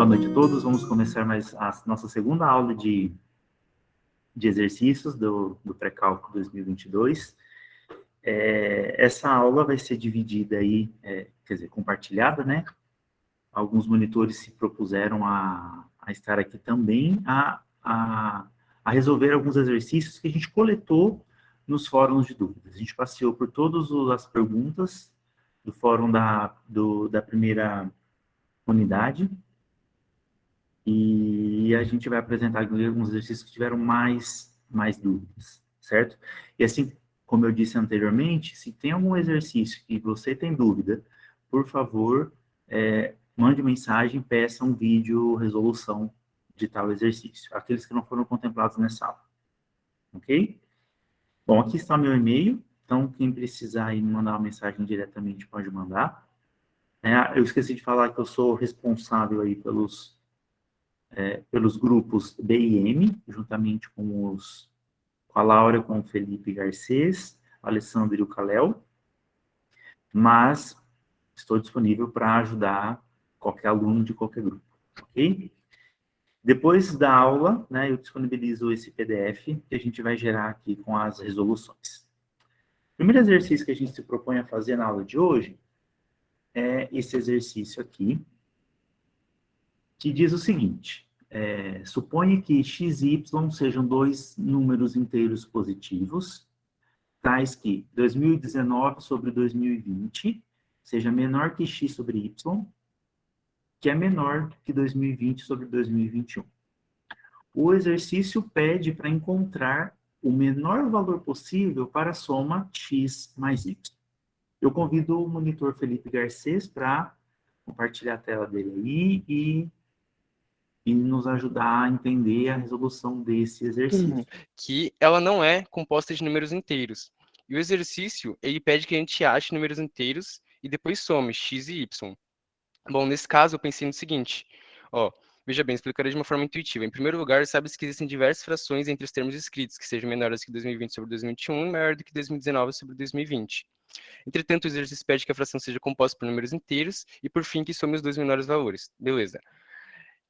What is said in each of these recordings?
Boa noite a todos. Vamos começar mais a nossa segunda aula de exercícios do pré-cálculo 2022. Essa aula vai ser dividida aí, quer dizer, compartilhada, né? Alguns monitores se propuseram a estar aqui também, a resolver alguns exercícios que a gente coletou nos fóruns de dúvidas. A gente passeou por todas as perguntas do fórum da primeira unidade, e a gente vai apresentar alguns exercícios que tiveram mais dúvidas, certo? E assim, como eu disse anteriormente, se tem algum exercício que você tem dúvida, por favor, mande mensagem, peça um vídeo resolução de tal exercício, aqueles que não foram contemplados nessa aula, ok? Bom, aqui está meu e-mail, então quem precisar aí mandar uma mensagem diretamente pode mandar. Eu esqueci de falar que eu sou responsável aí pelos grupos B e M, juntamente com a Laura, com o Felipe Garcês, o Alessandro e o Kalel, mas estou disponível para ajudar qualquer aluno de qualquer grupo, ok? Depois da aula, né, eu disponibilizo esse PDF que a gente vai gerar aqui com as resoluções. O primeiro exercício que a gente se propõe a fazer na aula de hoje é esse exercício aqui, que diz o seguinte: suponha que x e y sejam dois números inteiros positivos, tais que 2019 sobre 2020 seja menor que x sobre y, que é menor que 2020 sobre 2021. O exercício pede para encontrar o menor valor possível para a soma x mais y. Eu convido o monitor Felipe Garcês para compartilhar a tela dele aí e nos ajudar a entender a resolução desse exercício. Que ela não é composta de números inteiros. E o exercício, ele pede que a gente ache números inteiros e depois some x e y. Bom, nesse caso, eu pensei no seguinte, veja bem, explicarei de uma forma intuitiva. Em primeiro lugar, sabe-se que existem diversas frações entre os termos escritos, que sejam menores que 2020 sobre 2021 e maior do que 2019 sobre 2020. Entretanto, o exercício pede que a fração seja composta por números inteiros e, por fim, que some os dois menores valores. Beleza.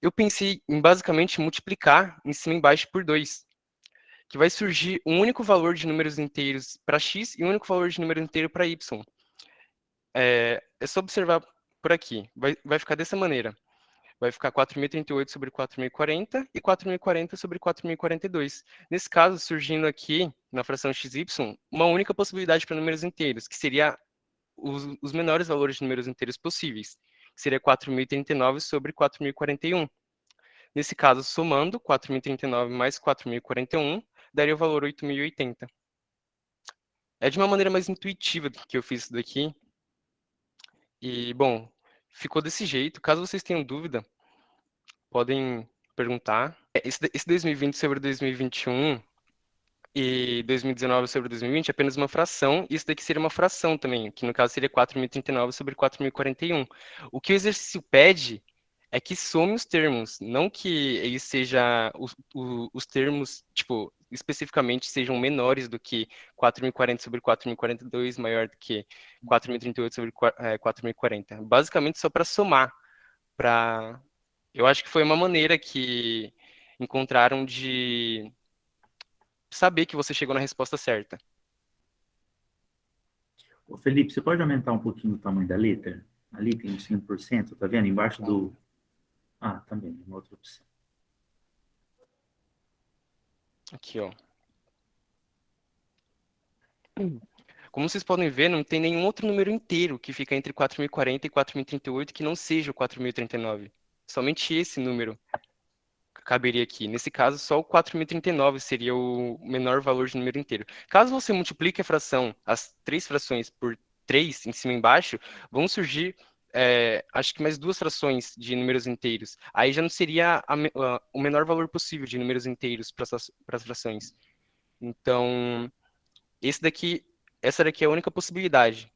Eu pensei em, basicamente, multiplicar em cima e embaixo por 2, que vai surgir um único valor de números inteiros para x e um único valor de número inteiro para y. É só observar por aqui. Vai ficar dessa maneira. Vai ficar 4.038 sobre 4.040 e 4.040 sobre 4.042. Nesse caso, surgindo aqui, na fração xy, uma única possibilidade para números inteiros, que seria os menores valores de números inteiros possíveis, que seria 4.039 sobre 4.041. Nesse caso, somando 4.039 mais 4.041, daria o valor 8.080. É de uma maneira mais intuitiva que eu fiz isso daqui. E, bom, ficou desse jeito. Caso vocês tenham dúvida, podem perguntar. Esse 2020 sobre 2021 e 2019 sobre 2020 é apenas uma fração. Isso daqui seria uma fração também, que no caso seria 4.039 sobre 4.041. O que o exercício pede é que some os termos, não que ele seja os termos, tipo, especificamente sejam menores do que 4.040 sobre 4.042, maior do que 4.038 sobre 4.040. Basicamente só para somar, para... Eu acho que foi uma maneira que encontraram de saber que você chegou na resposta certa. Ô, Felipe, você pode aumentar um pouquinho o tamanho da letra? Ali tem 5%, tá vendo? Embaixo do... Ah, também, uma outra opção. Aqui, ó. Como vocês podem ver, não tem nenhum outro número inteiro que fica entre 4.040 e 4.038 que não seja o 4.039. Somente esse número caberia aqui. Nesse caso, só o 4.039 seria o menor valor de número inteiro. Caso você multiplique a fração, as três frações por 3 em cima e embaixo, vão surgir, acho que mais duas frações de números inteiros. Aí já não seria o menor valor possível de números inteiros para as frações. Então, essa daqui é a única possibilidade.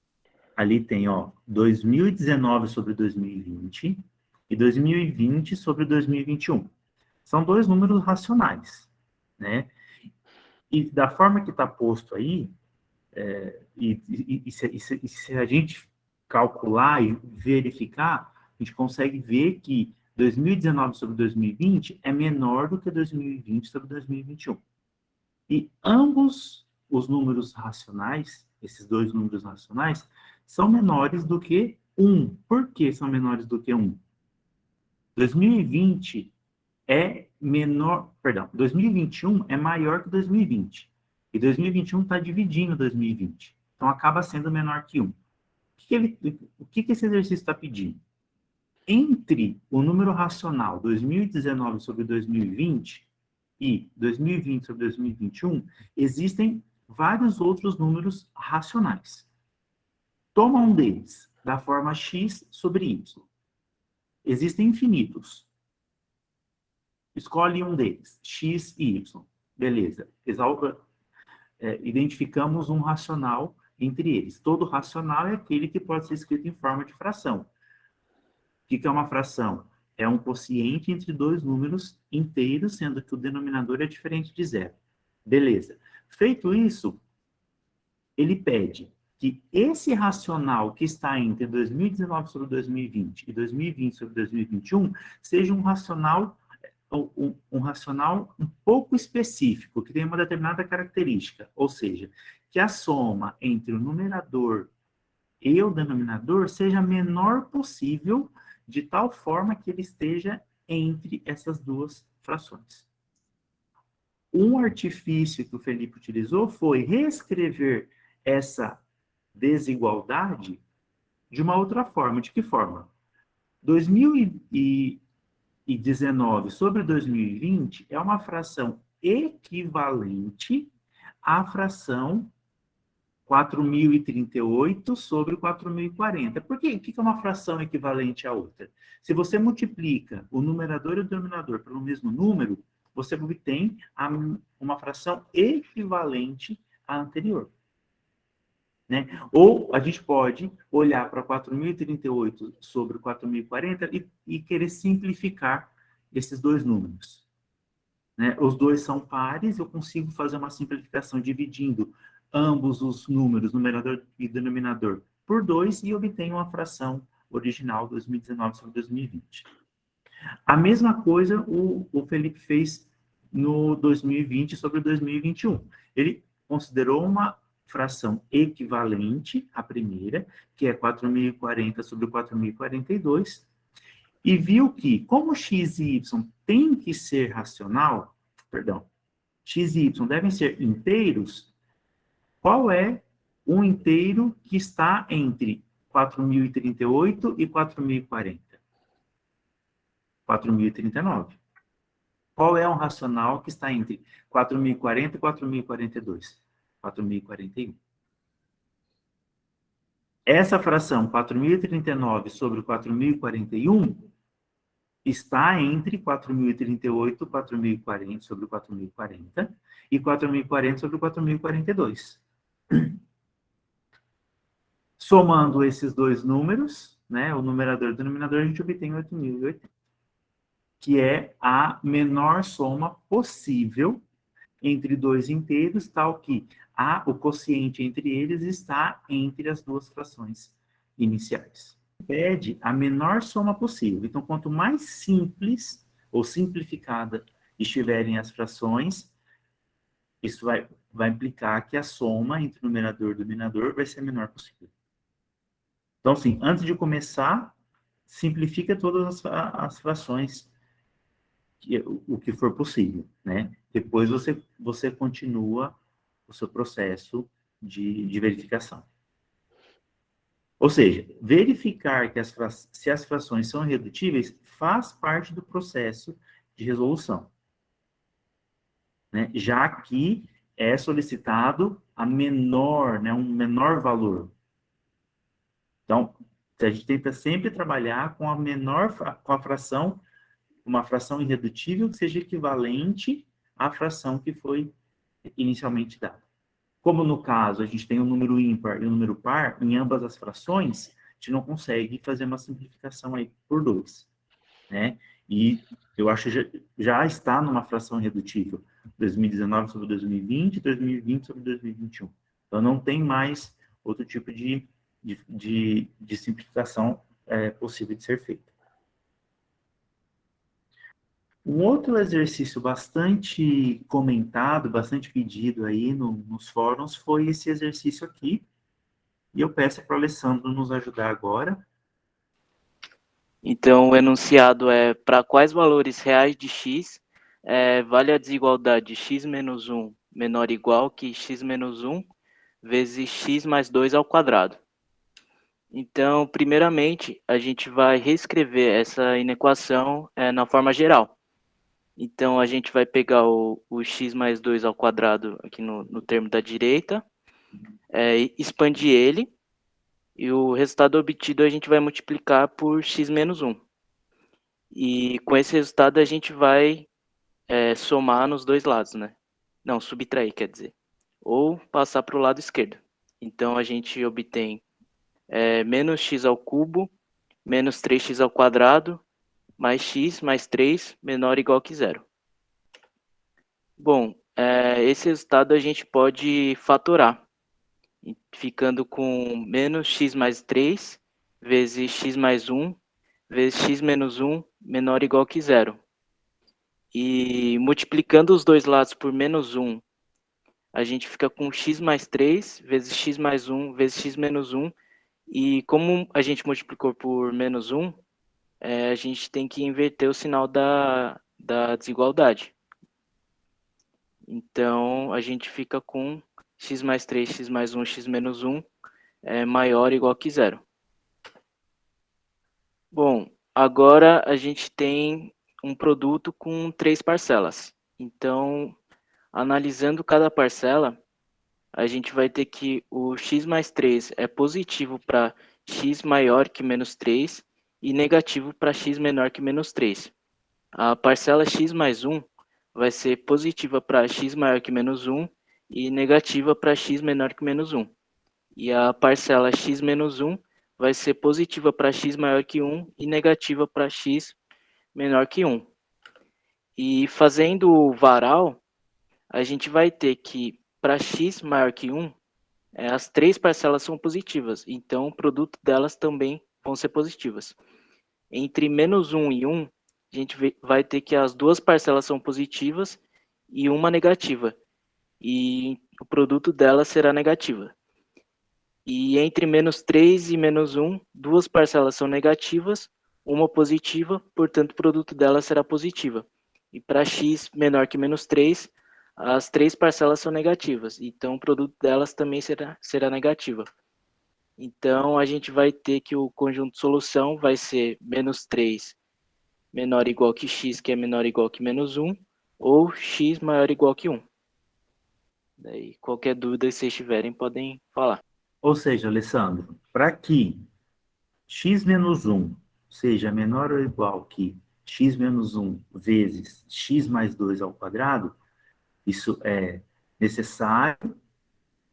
Ali tem, 2019 sobre 2020 e 2020 sobre 2021. São dois números racionais, né? E da forma que está posto aí, se a gente calcular e verificar, a gente consegue ver que 2019 sobre 2020 é menor do que 2020 sobre 2021. E ambos os números racionais, esses dois números racionais, são menores do que 1. Por que são menores do que 1? 2020 é menor, perdão, 2021 é maior que 2020. E 2021 está dividindo 2020. Então, acaba sendo menor que 1. O que esse exercício está pedindo? Entre o número racional 2019 sobre 2020 e 2020 sobre 2021, existem vários outros números racionais. Toma um deles, da forma x sobre y. Existem infinitos. Escolhe um deles, x e y. Beleza. Identificamos um racional entre eles. Todo racional é aquele que pode ser escrito em forma de fração. O que é uma fração? É um quociente entre dois números inteiros, sendo que o denominador é diferente de zero. Beleza. Feito isso, ele pede que esse racional que está entre 2019 sobre 2020 e 2020 sobre 2021 seja um racional um pouco específico, que tem uma determinada característica, ou seja, que a soma entre o numerador e o denominador seja a menor possível, de tal forma que ele esteja entre essas duas frações. Um artifício que o Felipe utilizou foi reescrever essa desigualdade de uma outra forma. De que forma? 2019 sobre 2020 é uma fração equivalente à fração 4.038 sobre 4.040. Por quê? O que é uma fração equivalente à outra? Se você multiplica o numerador e o denominador pelo mesmo número, você obtém uma fração equivalente à anterior. Né? Ou a gente pode olhar para 4.038 sobre 4.040 e querer simplificar esses dois números. Né? Os dois são pares, eu consigo fazer uma simplificação dividindo ambos os números, numerador e denominador, por 2 e obtenho uma fração original 2019 sobre 2020. A mesma coisa o Felipe fez no 2020 sobre 2021. Ele considerou uma fração equivalente à primeira, que é 4.040 sobre 4.042, e viu que, como x e y tem que ser racional, x e y devem ser inteiros, qual é um inteiro que está entre 4.038 e 4.040? 4.039. Qual é um racional que está entre 4.040 e 4.042? 4.041. Essa fração 4.039 sobre 4.041 está entre 4.038, 4.040 sobre 4.040 e 4.040 sobre 4.042. Somando esses dois números, né, o numerador e o denominador, a gente obtém 8.080, que é a menor soma possível entre dois inteiros, tal que o quociente entre eles está entre as duas frações iniciais. Pede a menor soma possível. Então, quanto mais simples ou simplificada estiverem as frações, isso vai implicar que a soma entre numerador e denominador vai ser a menor possível. Então, assim, antes de começar, simplifica todas as frações, o que for possível, né? Depois você continua o seu processo de verificação. Ou seja, verificar que se as frações são irredutíveis faz parte do processo de resolução, né? Já que é solicitado um menor valor. Então, a gente tenta sempre trabalhar com a fração, uma fração irredutível que seja equivalente à fração que foi inicialmente dada. Como no caso a gente tem um número ímpar e um número par, em ambas as frações, a gente não consegue fazer uma simplificação aí por 2, né? E eu acho que já está numa fração irredutível, 2019 sobre 2020, 2020 sobre 2021. Então não tem mais outro tipo de simplificação possível de ser feita. Um outro exercício bastante comentado, bastante pedido aí nos fóruns foi esse exercício aqui. E eu peço para o Alessandro nos ajudar agora. Então, o enunciado é: para quais valores reais de x vale a desigualdade x menos 1 menor ou igual que x menos 1 vezes x mais 2 ao quadrado. Então, primeiramente, a gente vai reescrever essa inequação na forma geral. Então, a gente vai pegar o x mais 2 ao quadrado aqui no termo da direita, expandir ele, e o resultado obtido a gente vai multiplicar por x menos 1. E com esse resultado a gente vai somar nos dois lados, né? Não, subtrair, quer dizer. Ou passar para o lado esquerdo. Então, a gente obtém menos x ao cubo, menos 3x ao quadrado, mais x mais 3 menor ou igual que zero. Bom, esse resultado a gente pode fatorar, ficando com menos x mais 3 vezes x mais 1 vezes x menos 1 menor ou igual que zero. E multiplicando os dois lados por menos 1, a gente fica com x mais 3 vezes x mais 1 vezes x menos 1. E como a gente multiplicou por menos 1, a gente tem que inverter o sinal da desigualdade. Então, a gente fica com x mais 3, x mais 1, x menos 1 maior ou igual que zero. Bom, agora a gente tem um produto com 3 parcelas. Então, analisando cada parcela, a gente vai ter que o x mais 3 é positivo para x maior que menos 3 e negativo para x menor que menos 3. A parcela x mais 1 vai ser positiva para x maior que menos 1 e negativa para x menor que menos 1. E a parcela x menos 1 vai ser positiva para x maior que 1 e negativa para x menor que 1. E fazendo o varal, a gente vai ter que, para x maior que 1, as 3 parcelas são positivas, então o produto delas também vão ser positivas. Entre menos 1 e 1, a gente vai ter que as duas parcelas são positivas e uma negativa, e o produto delas será negativa. E entre menos 3 e menos 1, duas parcelas são negativas, uma positiva, portanto o produto delas será positiva. E para x menor que menos 3, as 3 parcelas são negativas, então o produto delas também será negativa. Então, a gente vai ter que o conjunto de solução vai ser menos 3 menor ou igual que x, que é menor ou igual que menos 1, ou x maior ou igual que 1. Daí, qualquer dúvida que vocês tiverem, podem falar. Ou seja, Alessandro, para que x menos 1 seja menor ou igual que x menos 1 vezes x mais 2 ao quadrado, isso é necessário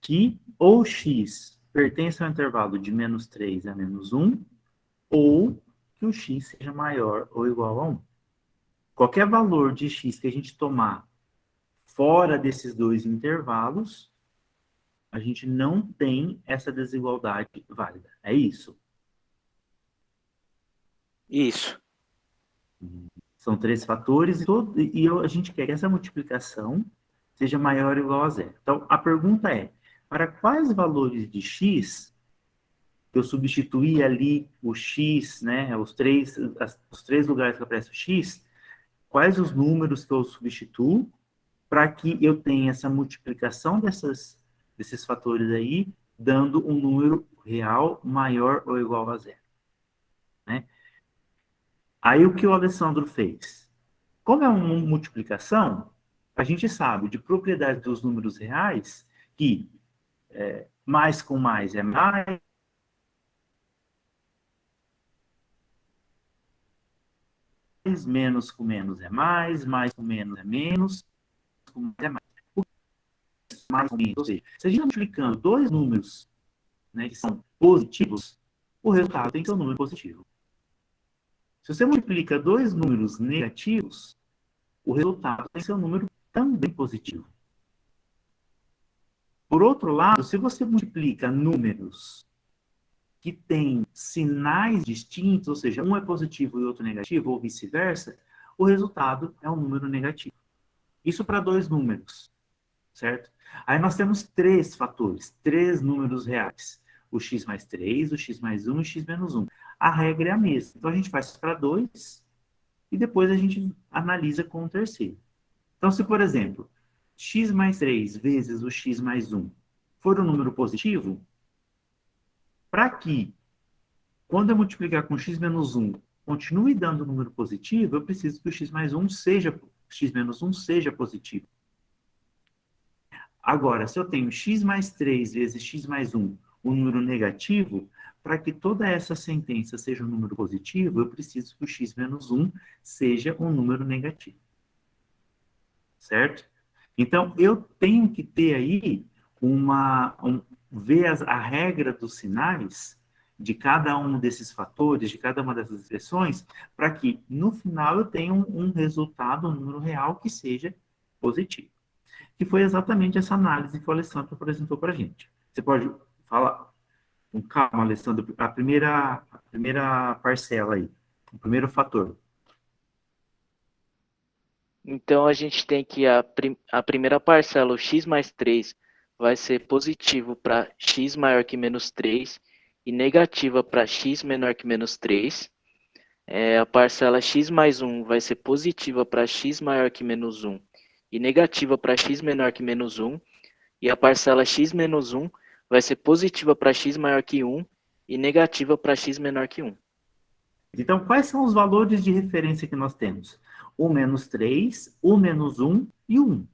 que ou x pertença ao intervalo de menos 3 a menos 1, ou que o x seja maior ou igual a 1. Qualquer valor de x que a gente tomar fora desses dois intervalos, a gente não tem essa desigualdade válida. É isso? Isso. São 3 fatores a gente quer que essa multiplicação seja maior ou igual a zero. Então, a pergunta é, para quais valores de x eu substituí ali o x, né, os três lugares que aparece o x, quais os números que eu substituo para que eu tenha essa multiplicação desses fatores aí, dando um número real maior ou igual a zero. Né? Aí o que o Alessandro fez? Como é uma multiplicação, a gente sabe de propriedade dos números reais que mais com mais é mais, menos com menos é mais com menos é menos, com mais é mais. Mais ou menos. Ou seja, se a gente está multiplicando dois números, né, que são positivos, o resultado tem que ser um número positivo. Se você multiplica dois números negativos, o resultado tem que ser um número também positivo. Por outro lado, se você multiplica números que têm sinais distintos, ou seja, um é positivo e outro negativo, ou vice-versa, o resultado é um número negativo. Isso para dois números, certo? Aí nós temos três fatores, três números reais. O x mais 3, o x mais 1 e o x menos 1. A regra é a mesma. Então, a gente faz para dois e depois a gente analisa com o terceiro. Então, se, por exemplo, x mais 3 vezes o x mais 1 for um número positivo, para que, quando eu multiplicar com x menos 1, continue dando um número positivo, eu preciso que o x mais 1 seja, x menos 1 seja positivo. Agora, se eu tenho x mais 3 vezes x mais 1, um número negativo, para que toda essa sentença seja um número positivo, eu preciso que o x menos 1 seja um número negativo. Certo? Então, eu tenho que ter aí ver a regra dos sinais de cada um desses fatores, de cada uma dessas expressões, para que, no final, eu tenha um resultado, um número real que seja positivo. Que foi exatamente essa análise que o Alessandro apresentou para a gente. Você pode falar com calma, Alessandro, a primeira parcela aí, o primeiro fator. Então, a gente tem que a primeira parcela, o x mais 3, vai ser positivo para x maior que menos 3 e negativa para x menor que menos 3. A parcela x mais 1 vai ser positiva para x maior que menos 1 e negativa para x menor que menos 1. E a parcela x menos 1 vai ser positiva para x maior que 1 e negativa para x menor que 1. Então, quais são os valores de referência que nós temos? O menos 3, o menos 1 e o 1. O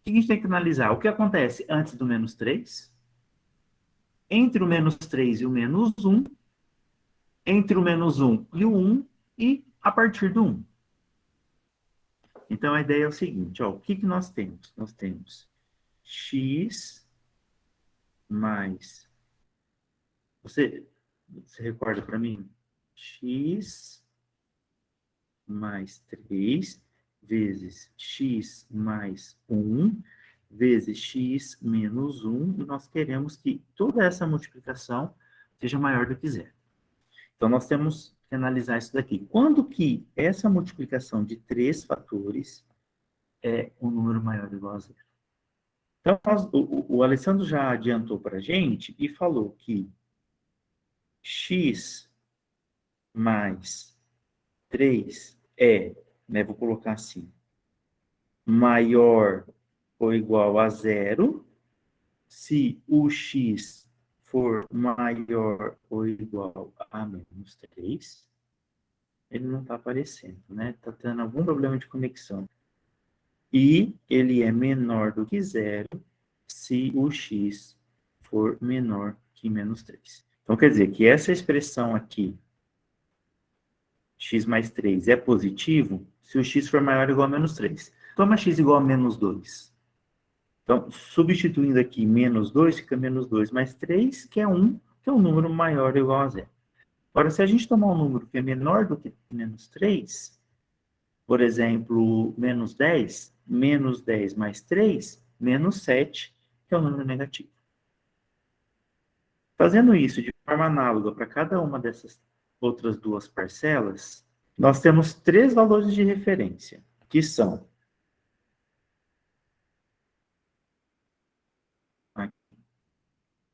que a gente tem que analisar? O que acontece antes do menos 3, entre o menos 3 e o menos 1, entre o menos 1 e o 1 e a partir do 1. Então, a ideia é o seguinte, ó, o que nós temos? Nós temos x mais... Você recorda para mim? X mais 3 vezes x mais 1 vezes x menos 1, e nós queremos que toda essa multiplicação seja maior do que zero. Então, nós temos que analisar isso daqui. Quando que essa multiplicação de três fatores é um número maior ou igual a zero? Então, o Alessandro já adiantou para a gente e falou que x mais 3 né, vou colocar assim, maior ou igual a zero, se o x for maior ou igual a menos 3, ele não está aparecendo, né? Está tendo algum problema de conexão. E ele é menor do que zero se o x for menor que menos 3. Então, quer dizer que essa expressão aqui, x mais 3, é positivo se o x for maior ou igual a menos 3. Toma x igual a menos 2. Então, substituindo aqui menos 2, fica menos 2 mais 3, que é 1, que é um número maior ou igual a zero. Agora, se a gente tomar um número que é menor do que menos 3, por exemplo, menos 10 mais 3, menos 7, que é um número negativo. Fazendo isso de forma análoga para cada uma dessas outras duas parcelas, nós temos três valores de referência, que são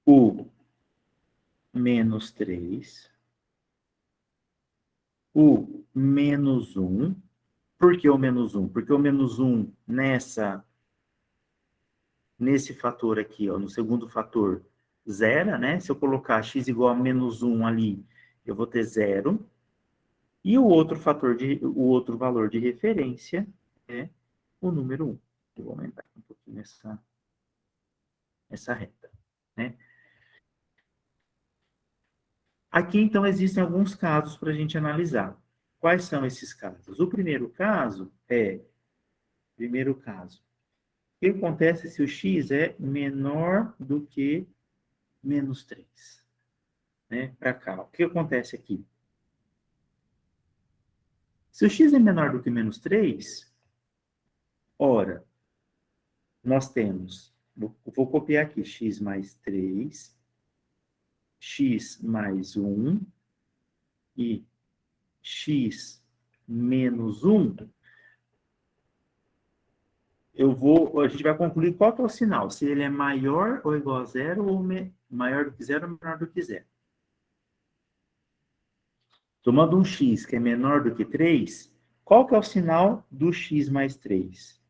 o menos 3, o menos 1. Por que o menos 1? Porque o menos 1 nesse fator aqui, ó, no segundo fator, zero, né? Se eu colocar x igual a menos 1 ali, eu vou ter 0. E o outro valor de referência é o número 1. Eu vou aumentar um pouquinho essa reta, né? Aqui, então, existem alguns casos para a gente analisar. Quais são esses casos? O primeiro caso, o que acontece se o x é menor do que menos 3? Né? Para cá, o que acontece aqui? Se o x é menor do que menos 3, ora, nós temos, vou copiar aqui, x mais 3, x mais 1 e x menos 1, a gente vai concluir qual que é o sinal, se ele é maior ou igual a zero, ou maior do que zero ou menor do que zero. Tomando um x que é menor do que 3, qual que é o sinal do x mais 3?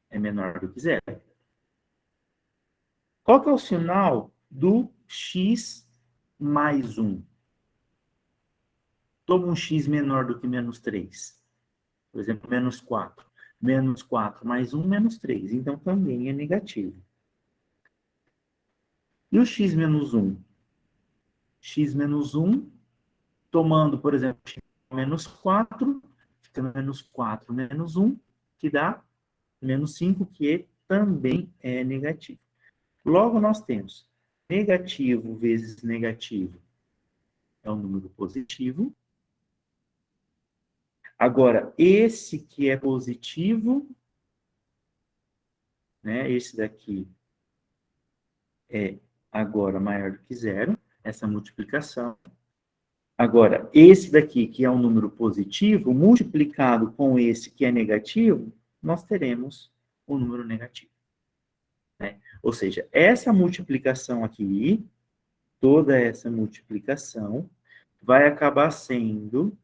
É menor do que zero. Qual que é o sinal do x mais 1? Toma um x menor do que menos 3. Por exemplo, menos 4. Menos 4 mais 1, menos 3. Então, também é negativo. E o x menos 1? X menos 1, tomando, por exemplo, x menos 4, fica menos 4 menos 1, que dá menos 5, que também é negativo. Logo, nós temos negativo vezes negativo é um número positivo. Agora, esse que é positivo, né, esse daqui é agora maior do que zero, essa multiplicação. Agora, esse daqui, que é um número positivo, multiplicado com esse que é negativo, nós teremos um número negativo. Né? Ou seja, essa multiplicação aqui, toda essa multiplicação, vai acabar sendo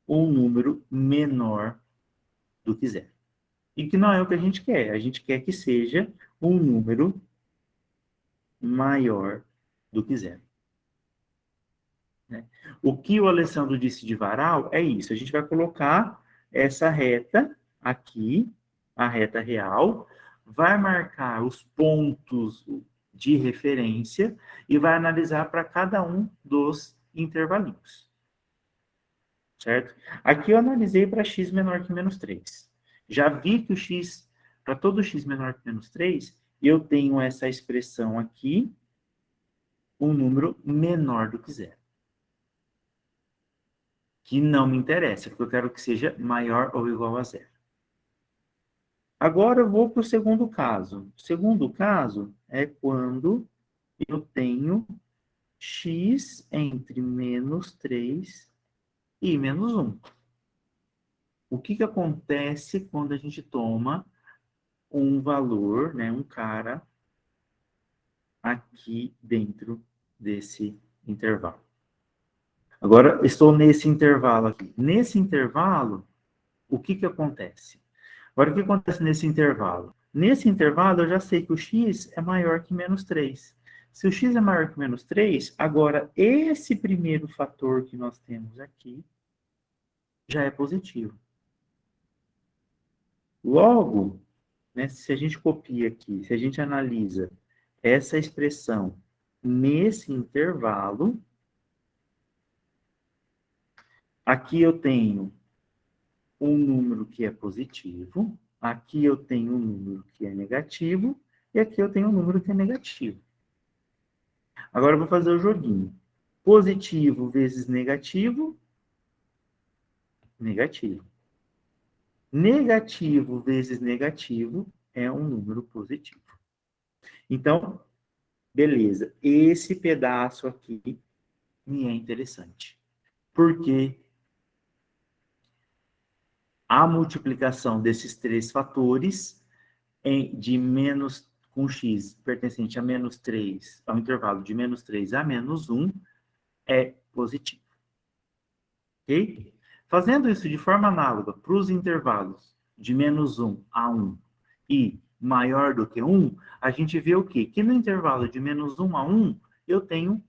um número menor do que zero. E que não é o que a gente quer. A gente quer que seja um número maior do que zero. Né? O que o Alessandro disse de varal é isso. A gente vai colocar essa reta aqui, a reta real, vai marcar os pontos de referência e vai analisar para cada um dos intervalinhos. Certo? Aqui eu analisei para x menor que menos 3. Já vi que o x, para todo x menor que menos 3, eu tenho essa expressão aqui, um número menor do que zero. Que não me interessa, porque eu quero que seja maior ou igual a zero. Agora eu vou para o segundo caso. O segundo caso é quando eu tenho x entre menos 3 e menos 1. O que acontece quando a gente toma um valor, né, um cara, aqui dentro desse intervalo? Agora, estou nesse intervalo aqui. Nesse intervalo, o que acontece? Agora, o que acontece nesse intervalo? Nesse intervalo, eu já sei que o x é maior que menos 3. Se o x é maior que menos 3, agora esse primeiro fator que nós temos aqui já é positivo. Logo, né, se a gente copia aqui, se a gente analisa essa expressão nesse intervalo, aqui eu tenho um número que é positivo, aqui eu tenho um número que é negativo, e aqui eu tenho um número que é negativo. Agora eu vou fazer o joguinho. Positivo vezes negativo, negativo. Negativo vezes negativo é um número positivo. Então, beleza. Esse pedaço aqui me é interessante. Porque a multiplicação desses três fatores de menos com x pertencente a menos 3, ao intervalo de menos 3 a menos 1, é positivo. Ok? Fazendo isso de forma análoga para os intervalos de menos 1 a 1 e maior do que 1, a gente vê o quê? Que no intervalo de menos 1 a 1, eu tenho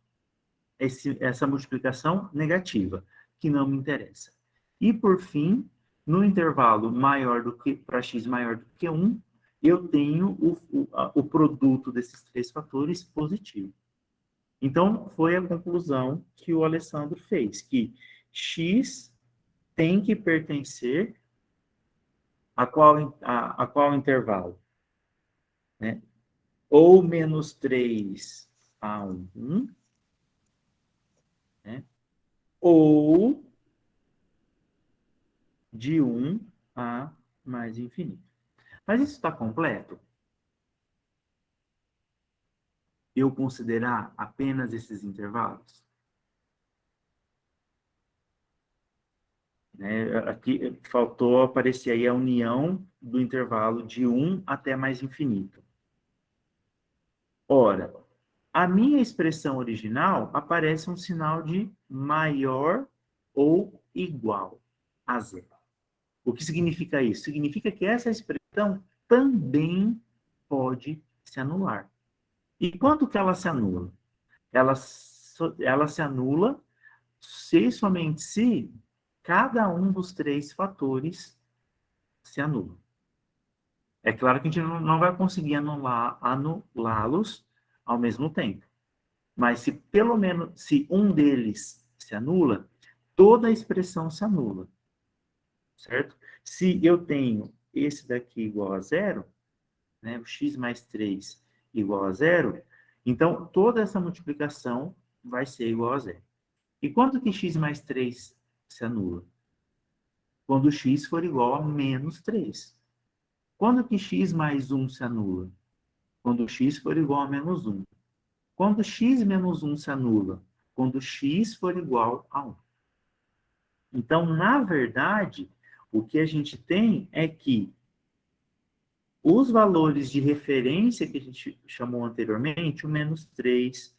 essa multiplicação negativa, que não me interessa. E, por fim, no intervalo maior do que, para x maior do que 1, eu tenho o produto desses três fatores positivo. Então, foi a conclusão que o Alessandro fez, que x tem que pertencer a qual intervalo? Né? Ou menos 3 a 1, né? Ou de 1 a mais infinito. Mas isso está completo? Eu considerar apenas esses intervalos? né? Aqui faltou aparecer aí a união do intervalo de 1 até mais infinito. Ora, a minha expressão original aparece um sinal de maior ou igual a zero. O que significa isso? Significa que essa expressão também pode se anular. E quando que ela se anula? Ela se anula se e somente se cada um dos três fatores se anula. É claro que a gente não vai conseguir anulá-los ao mesmo tempo. Mas se pelo menos se um deles se anula, toda a expressão se anula. Certo? Se eu tenho esse daqui igual a zero, né, o x mais 3 igual a zero, então toda essa multiplicação vai ser igual a zero. E quando que x mais 3 se anula? Quando x for igual a menos 3. Quando que x mais 1 se anula? Quando x for igual a menos 1. Quando x menos 1 se anula? Quando x for igual a 1. Então, na verdade, o que a gente tem é que os valores de referência que a gente chamou anteriormente, o menos 3,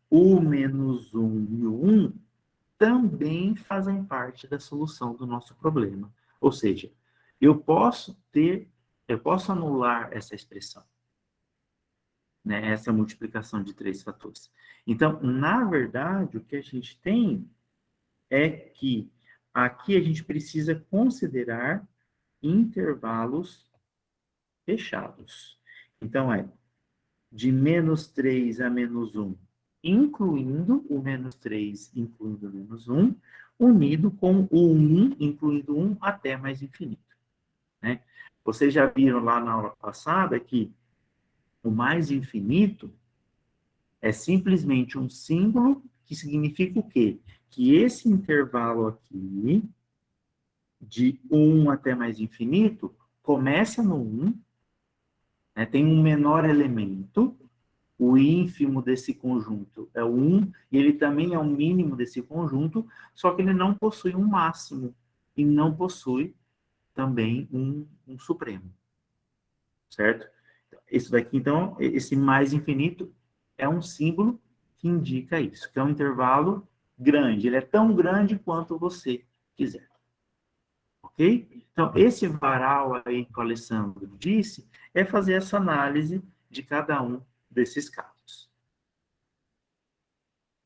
o menos 1 e o 1, também fazem parte da solução do nosso problema. Ou seja, eu posso anular essa expressão, né? Essa multiplicação de três fatores. Então, na verdade, o que a gente tem é que aqui a gente precisa considerar intervalos fechados. Então, de menos 3 a menos 1, incluindo o menos 3, incluindo o menos 1, unido com o 1, incluindo 1, até mais infinito. Né? Vocês já viram lá na aula passada que o mais infinito é simplesmente um símbolo que significa o quê? Que esse intervalo aqui, de 1 até mais infinito, começa no 1, né? Tem um menor elemento, o ínfimo desse conjunto é o 1, e ele também é o mínimo desse conjunto, só que ele não possui um máximo, e não possui também um supremo, certo? Isso daqui, então, esse mais infinito é um símbolo que indica isso, que é um intervalo grande, ele é tão grande quanto você quiser. Ok? Então, esse varal aí que o Alessandro disse é fazer essa análise de cada um desses casos.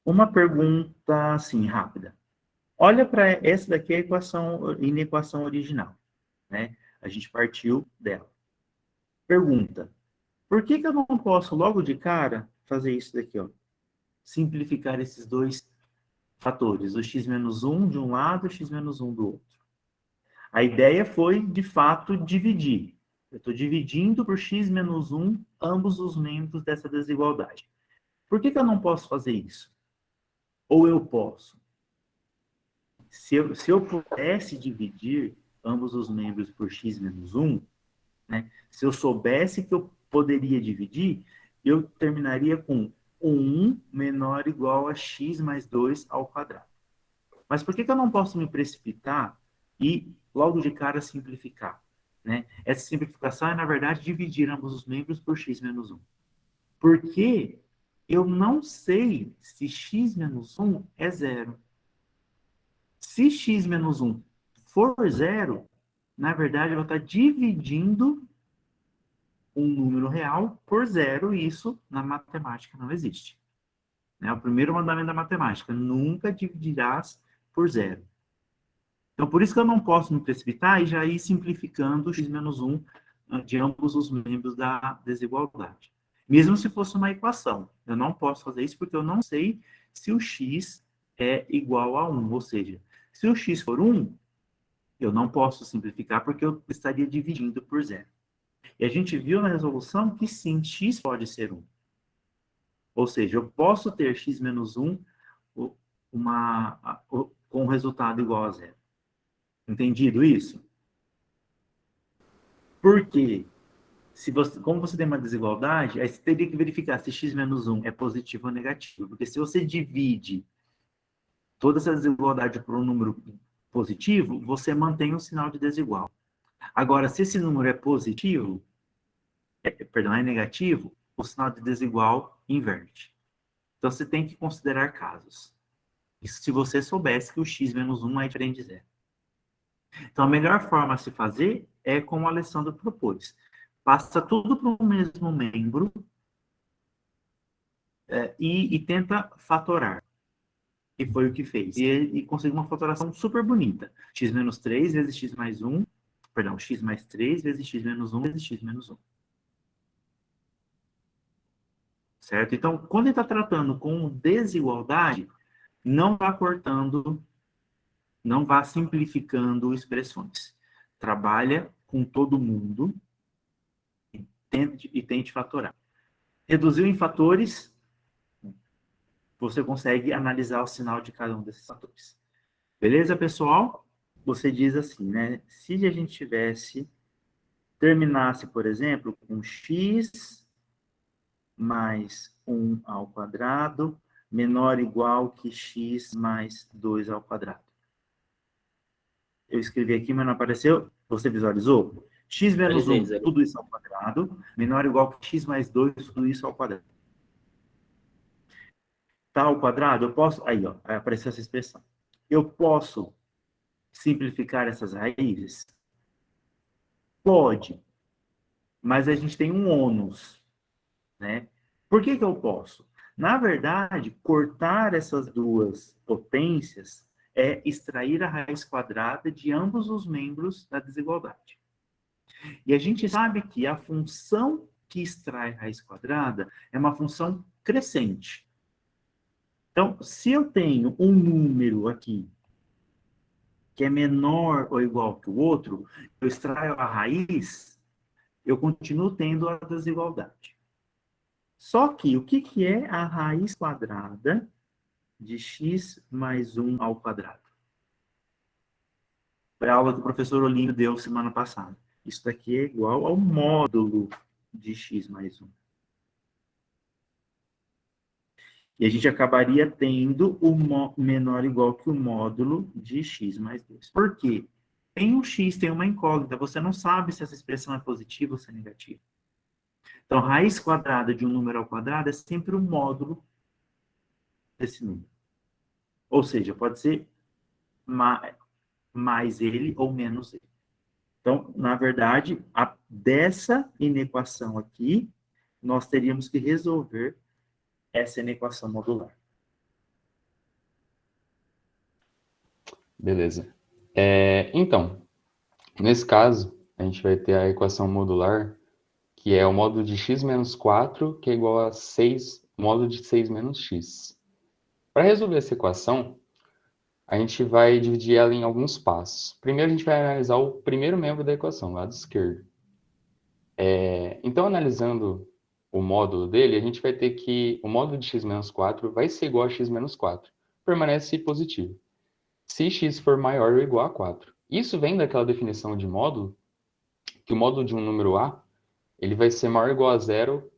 Uma pergunta, assim, rápida. Olha para essa daqui, a inequação original, né? A gente partiu dela. Pergunta, por que eu não posso, logo de cara, fazer isso daqui, ó? Simplificar esses dois fatores, o x menos 1 de um lado e o x menos 1 do outro. A ideia foi, de fato, dividir. Eu estou dividindo por x menos 1 ambos os membros dessa desigualdade. Por que eu não posso fazer isso? Ou eu posso? Se eu pudesse dividir ambos os membros por x menos 1, né, se eu soubesse que eu poderia dividir, eu terminaria com 1 menor ou igual a x mais 2 ao quadrado. Mas por que eu não posso me precipitar e, logo de cara, simplificar? Né? Essa simplificação é, na verdade, dividir ambos os membros por x menos 1. Porque eu não sei se x menos 1 é zero. Se x menos 1 for zero, na verdade, eu vou estar dividindo um número real por zero, e isso na matemática não existe. É o primeiro mandamento da matemática, nunca dividirás por zero. Então, por isso que eu não posso me precipitar e já ir simplificando x menos 1 de ambos os membros da desigualdade. Mesmo se fosse uma equação, eu não posso fazer isso porque eu não sei se o x é igual a 1, ou seja, se o x for 1, eu não posso simplificar porque eu estaria dividindo por zero. E a gente viu na resolução que sim, x pode ser 1. Ou seja, eu posso ter x menos 1 com um resultado igual a zero. Entendido isso? Por quê? Como você tem uma desigualdade, aí você teria que verificar se x menos 1 é positivo ou negativo. Porque se você divide toda essa desigualdade por um número positivo, você mantém o sinal de desigual. Agora, se esse número é positivo, é negativo, o sinal de desigual inverte. Então, você tem que considerar casos. Isso se você soubesse que o x menos 1 é diferente de zero. Então, a melhor forma a se fazer é como o Alessandro propôs. Passa tudo para o mesmo membro e tenta fatorar. E foi o que fez. E conseguiu uma fatoração super bonita. X menos 3 vezes x mais 1. Perdão, x mais 3 vezes x menos 1 vezes x menos 1. Certo? Então, quando ele está tratando com desigualdade, não vá cortando, não vá simplificando expressões. Trabalha com todo mundo e tente fatorar. Reduziu em fatores, você consegue analisar o sinal de cada um desses fatores. Beleza, pessoal? Você diz assim, né? Se a gente terminasse, por exemplo, com x mais 1 ao quadrado menor ou igual que x mais 2 ao quadrado. Eu escrevi aqui, mas não apareceu. Você visualizou? X menos 1, tudo isso ao quadrado, menor ou igual que x mais 2, tudo isso ao quadrado. Tá ao quadrado? Eu posso... Aí, ó, aí apareceu essa expressão. Eu posso simplificar essas raízes? Pode. Mas a gente tem um ônus, né? Por que eu posso? Na verdade, cortar essas duas potências é extrair a raiz quadrada de ambos os membros da desigualdade. E a gente sabe que a função que extrai raiz quadrada é uma função crescente. Então, se eu tenho um número aqui que é menor ou igual que o outro, eu extraio a raiz, eu continuo tendo a desigualdade. Só que o que é a raiz quadrada de x mais 1 ao quadrado? Foi a aula que o professor Olímpio deu semana passada. Isso daqui é igual ao módulo de x mais 1. E a gente acabaria tendo o menor ou igual que o módulo de x mais 2. Por quê? Tem um x, tem uma incógnita. Você não sabe se essa expressão é positiva ou se é negativa. Então, raiz quadrada de um número ao quadrado é sempre o módulo desse número. Ou seja, pode ser mais ele ou menos ele. Então, na verdade, dessa inequação aqui, nós teríamos que resolver essa inequação modular. Beleza. Então, nesse caso, a gente vai ter a equação modular, que é o módulo de x menos 4, que é igual a 6, módulo de 6 menos x. Para resolver essa equação, a gente vai dividir ela em alguns passos. Primeiro, a gente vai analisar o primeiro membro da equação, o lado esquerdo. Então, analisando o módulo dele, a gente vai ter que o módulo de x menos 4 vai ser igual a x menos 4. Permanece positivo. Se x for maior ou igual a 4. Isso vem daquela definição de módulo, que o módulo de um número A, ele vai ser maior ou igual a zero,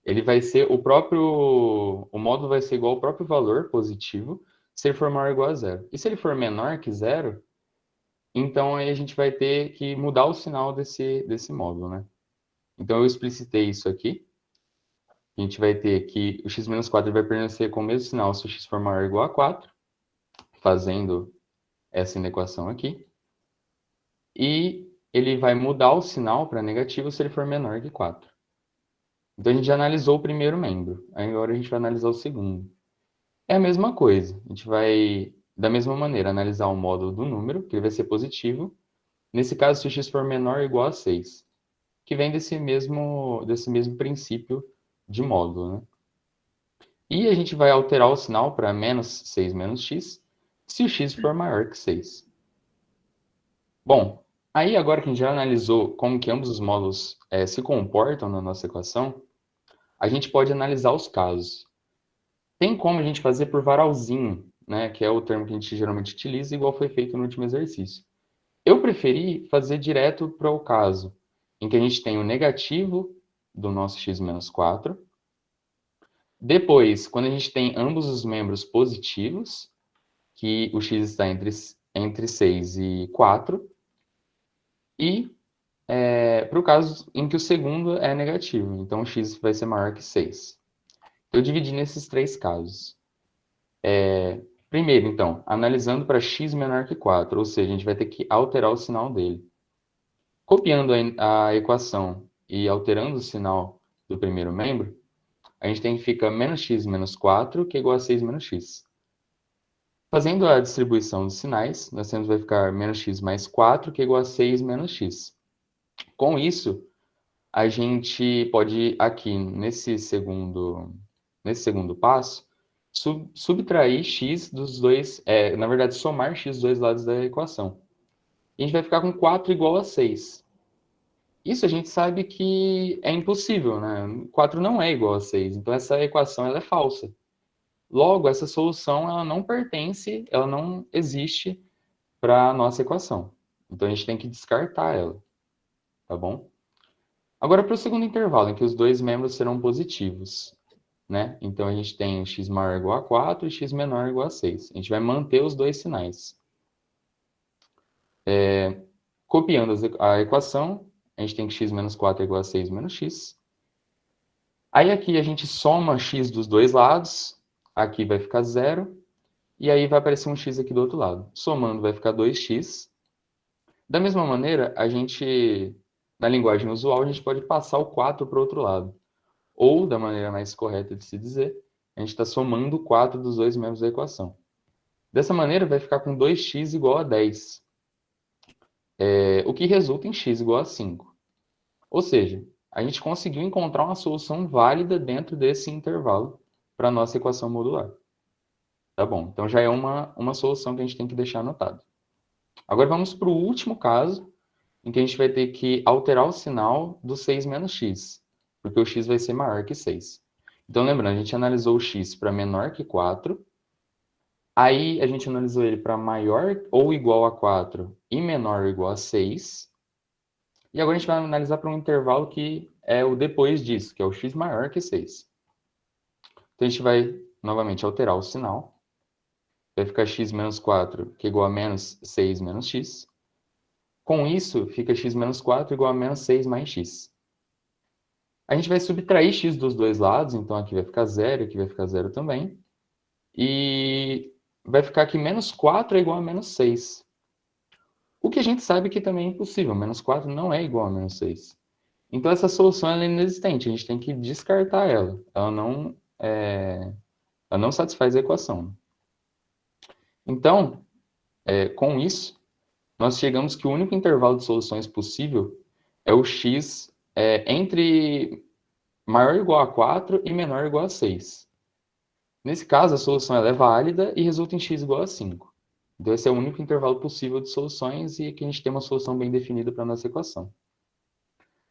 ele vai ser o módulo vai ser igual ao próprio valor positivo, se ele for maior ou igual a zero. E se ele for menor que zero, então aí a gente vai ter que mudar o sinal desse módulo, né? Então eu explicitei isso aqui. A gente vai ter que o x menos 4 vai permanecer com o mesmo sinal se o x for maior ou igual a 4, fazendo essa inequação aqui. E ele vai mudar o sinal para negativo se ele for menor que 4. Então a gente já analisou o primeiro membro. Agora a gente vai analisar o segundo. É a mesma coisa. A gente vai, da mesma maneira, analisar o módulo do número, que ele vai ser positivo. Nesse caso, se o x for menor ou igual a 6, que vem desse mesmo princípio de módulo, né? E a gente vai alterar o sinal para menos 6 menos x, se o x for maior que 6. Bom, aí agora que a gente já analisou como que ambos os módulos se comportam na nossa equação, a gente pode analisar os casos. Tem como a gente fazer por varalzinho, né, que é o termo que a gente geralmente utiliza, igual foi feito no último exercício. Eu preferi fazer direto para o caso em que a gente tem o negativo do nosso x menos 4. Depois, quando a gente tem ambos os membros positivos, que o x está entre 6 e 4, e para o caso em que o segundo é negativo, então o x vai ser maior que 6. Eu dividi nesses 3 casos. Primeiro, então, analisando para x menor que 4, ou seja, a gente vai ter que alterar o sinal dele. Copiando a equação e alterando o sinal do primeiro membro, a gente tem que ficar menos x menos 4, que é igual a 6 menos x. Fazendo a distribuição dos sinais, nós temos vai ficar menos x mais 4, que é igual a 6 menos x. Com isso, a gente pode, aqui nesse segundo passo, subtrair x dos dois, na verdade, somar x dos dois lados da equação. E a gente vai ficar com 4 igual a 6. Isso a gente sabe que é impossível, né? 4 não é igual a 6, então essa equação ela é falsa. Logo, essa solução ela não pertence, ela não existe para a nossa equação. Então a gente tem que descartar ela, tá bom? Agora para o segundo intervalo, em que os dois membros serão positivos, né? Então a gente tem x maior ou igual a 4 e x menor ou igual a 6. A gente vai manter os dois sinais. Copiando a equação, a gente tem que x menos 4 é igual a 6 menos x. Aí aqui a gente soma x dos dois lados, aqui vai ficar 0, e aí vai aparecer um x aqui do outro lado. Somando vai ficar 2x. Da mesma maneira, a gente, na linguagem usual, a gente pode passar o 4 para o outro lado. Ou, da maneira mais correta de se dizer, a gente está somando o 4 dos dois membros da equação. Dessa maneira, vai ficar com 2x igual a 10. O que resulta em x igual a 5. Ou seja, a gente conseguiu encontrar uma solução válida dentro desse intervalo para a nossa equação modular. Tá bom, então já é uma solução que a gente tem que deixar anotado. Agora vamos para o último caso, em que a gente vai ter que alterar o sinal do 6 menos x, porque o x vai ser maior que 6. Então, lembrando, a gente analisou o x para menor que 4, aí a gente analisou ele para maior ou igual a 4 e menor ou igual a 6, e agora a gente vai analisar para um intervalo que é o depois disso, que é o x maior que 6. Então, a gente vai, novamente, alterar o sinal. Vai ficar x menos 4, que é igual a menos 6 menos x. Com isso, fica x menos 4 igual a menos 6 mais x. A gente vai subtrair x dos dois lados, então aqui vai ficar 0, aqui vai ficar 0 também. E vai ficar que menos 4 é igual a menos 6. O que a gente sabe que também é impossível, menos 4 não é igual a menos 6. Então essa solução ela é inexistente, a gente tem que descartar ela. Ela não satisfaz a equação. Então, com isso, nós chegamos que o único intervalo de soluções possível é o x entre maior ou igual a 4 e menor ou igual a 6. Nesse caso, a solução ela é válida e resulta em x igual a 5. Então, esse é o único intervalo possível de soluções e aqui a gente tem uma solução bem definida para a nossa equação.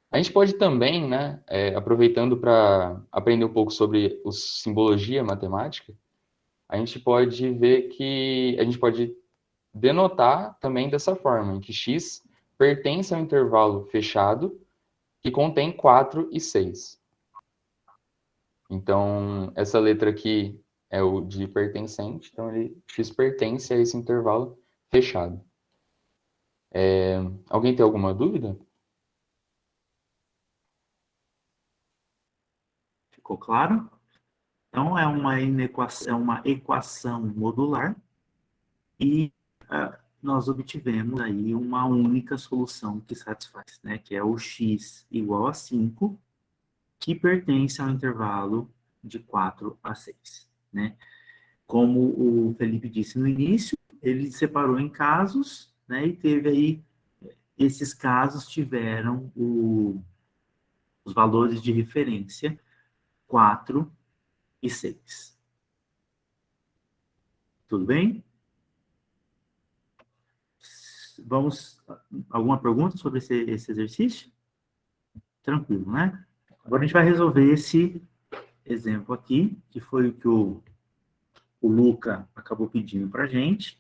A gente pode também, né, aproveitando para aprender um pouco sobre simbologia matemática, a gente pode ver que a gente pode denotar também dessa forma, em que x pertence ao intervalo fechado que contém 4 e 6. Então, essa letra aqui é o de pertencente, então x pertence a esse intervalo fechado. Alguém tem alguma dúvida? Ficou claro? Então, é uma equação modular e nós obtivemos aí uma única solução que satisfaz, né? Que é o x igual a 5, que pertence ao intervalo de 4 a 6, né? Como o Felipe disse no início, ele separou em casos, né? E teve aí, esses casos tiveram os valores de referência 4 e 6. Tudo bem? Alguma pergunta sobre esse exercício? Tranquilo, né? Agora a gente vai resolver esse exemplo aqui, que foi o que o Luca acabou pedindo para a gente.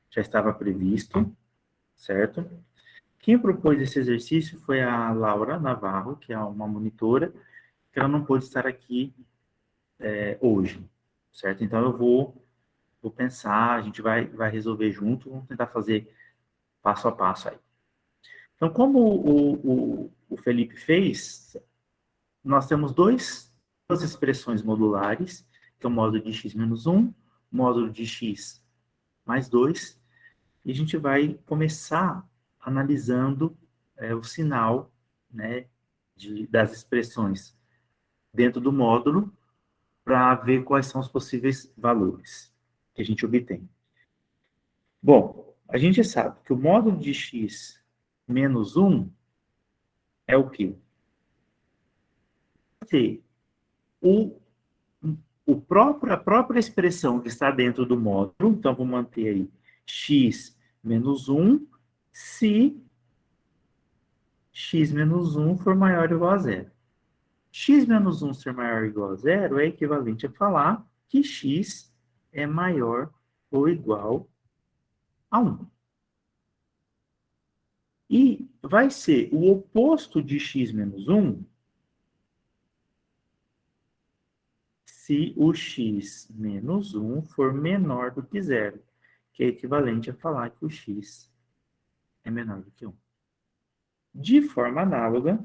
Já estava previsto, certo? Quem propôs esse exercício foi a Laura Navarro, que é uma monitora, que ela não pôde estar aqui hoje, certo? Então eu vou vou pensar, a gente vai resolver junto, vamos tentar fazer passo a passo aí. Então, como o Felipe fez, nós temos duas expressões modulares, que é o módulo de x menos 1, módulo de x mais 2, e a gente vai começar analisando o sinal, né, das expressões dentro do módulo para ver quais são os possíveis valores que a gente obtém. Bom, a gente sabe que o módulo de x menos 1 é o quê? O, a própria expressão que está dentro do módulo, então vou manter aí x menos 1, se x menos 1 for maior ou igual a zero. X menos 1 ser maior ou igual a zero é equivalente a falar que x é maior ou igual a 1. E vai ser o oposto de x menos 1 se o x menos 1 for menor do que zero, que é equivalente a falar que o x é menor do que 1. De forma análoga,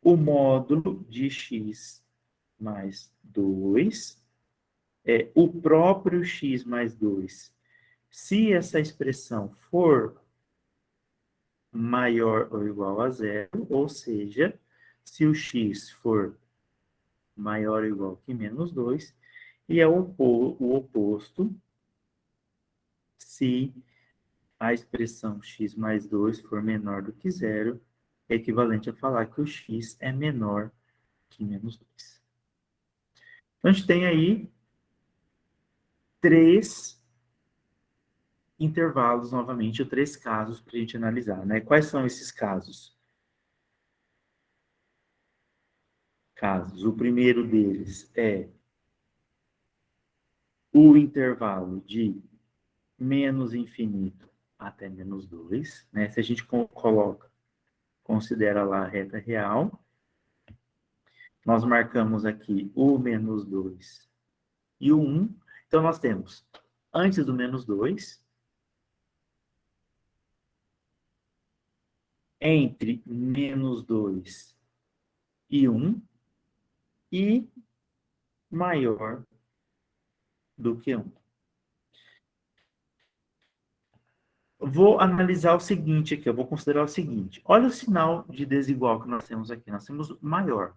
o módulo de x mais 2 é o próprio x mais 2. Se essa expressão for maior ou igual a zero, ou seja, se o x for maior ou igual que menos 2, e é o oposto se a expressão x mais 2 for menor do que zero, é equivalente a falar que o x é menor que menos 2. Então, a gente tem aí 3 intervalos, novamente, ou 3 casos para a gente analisar, né? Quais são esses casos? O primeiro deles é o intervalo de menos infinito até menos 2, né? Se a gente considera lá a reta real, nós marcamos aqui o menos 2 e o 1. Então, nós temos, antes do menos 2, entre menos 2 e 1, e maior do que 1. Vou analisar o seguinte aqui, eu vou considerar o seguinte. Olha o sinal de desigual que nós temos aqui. Nós temos maior.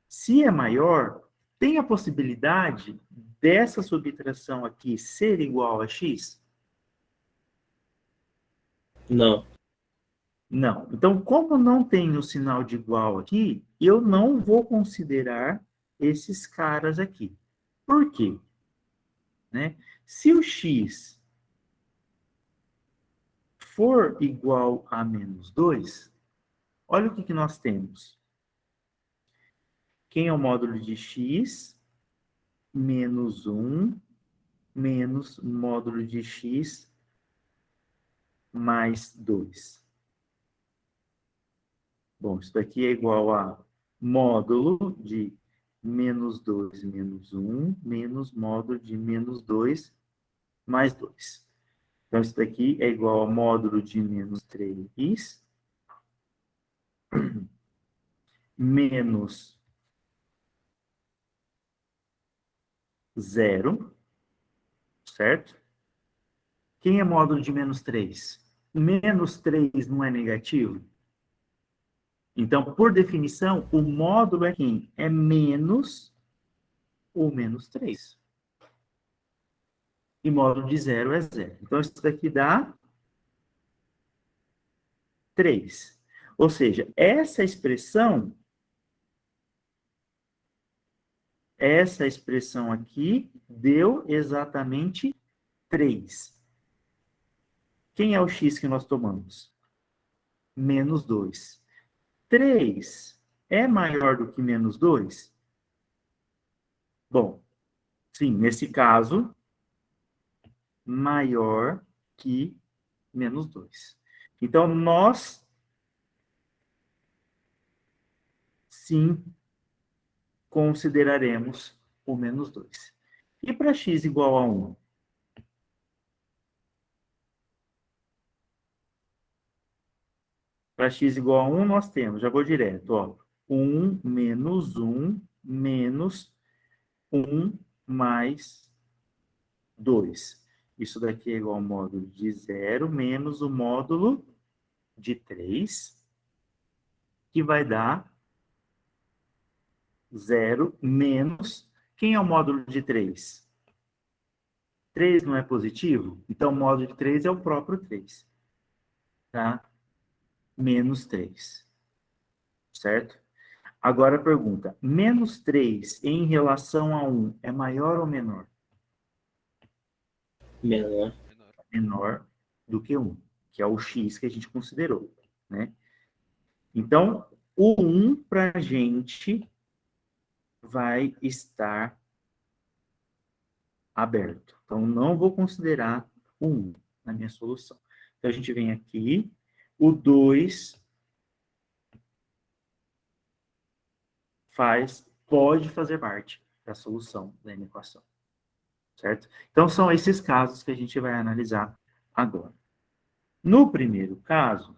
Se é maior, tem a possibilidade dessa subtração aqui ser igual a x? Não. Não. Então, como não tem o sinal de igual aqui, eu não vou considerar esses caras aqui. Por quê? Né? Se o x for igual a menos 2, olha o que nós temos. Quem é o módulo de x? Menos 1 menos módulo de x mais 2. Bom, isso daqui é igual a módulo de menos 2 menos 1 menos módulo de menos 2 mais 2. Então, isso daqui é igual ao módulo de menos 3 menos 0, certo? Quem é módulo de menos 3? Menos 3 não é negativo? Então, por definição, o módulo é quem? É menos ou menos 3. E módulo de 0 é 0. Então, isso daqui dá 3. Ou seja, essa expressão aqui deu exatamente 3. Quem é o x que nós tomamos? Menos 2. 3 é maior do que menos 2? Bom, sim, nesse caso, maior que menos 2. Então, nós, sim, consideraremos o menos 2. E para x igual a 1? Para x igual a 1, nós temos, já vou direto, ó, 1 menos 1 menos 1 mais 2. Isso daqui é igual ao módulo de 0 menos o módulo de 3, que vai dar 0 menos... Quem é o módulo de 3? 3 não é positivo? Então, o módulo de 3 é o próprio 3. Tá? Menos 3. Certo? Agora a pergunta, menos 3 em relação a 1 é maior ou menor? Menor. Menor do que 1, que é o x que a gente considerou, né? Então, o 1 para a gente vai estar aberto. Então, não vou considerar o 1 na minha solução. Então, a gente vem aqui, o 2 pode fazer parte da solução da minha equação. Certo? Então, são esses casos que a gente vai analisar agora. No primeiro caso,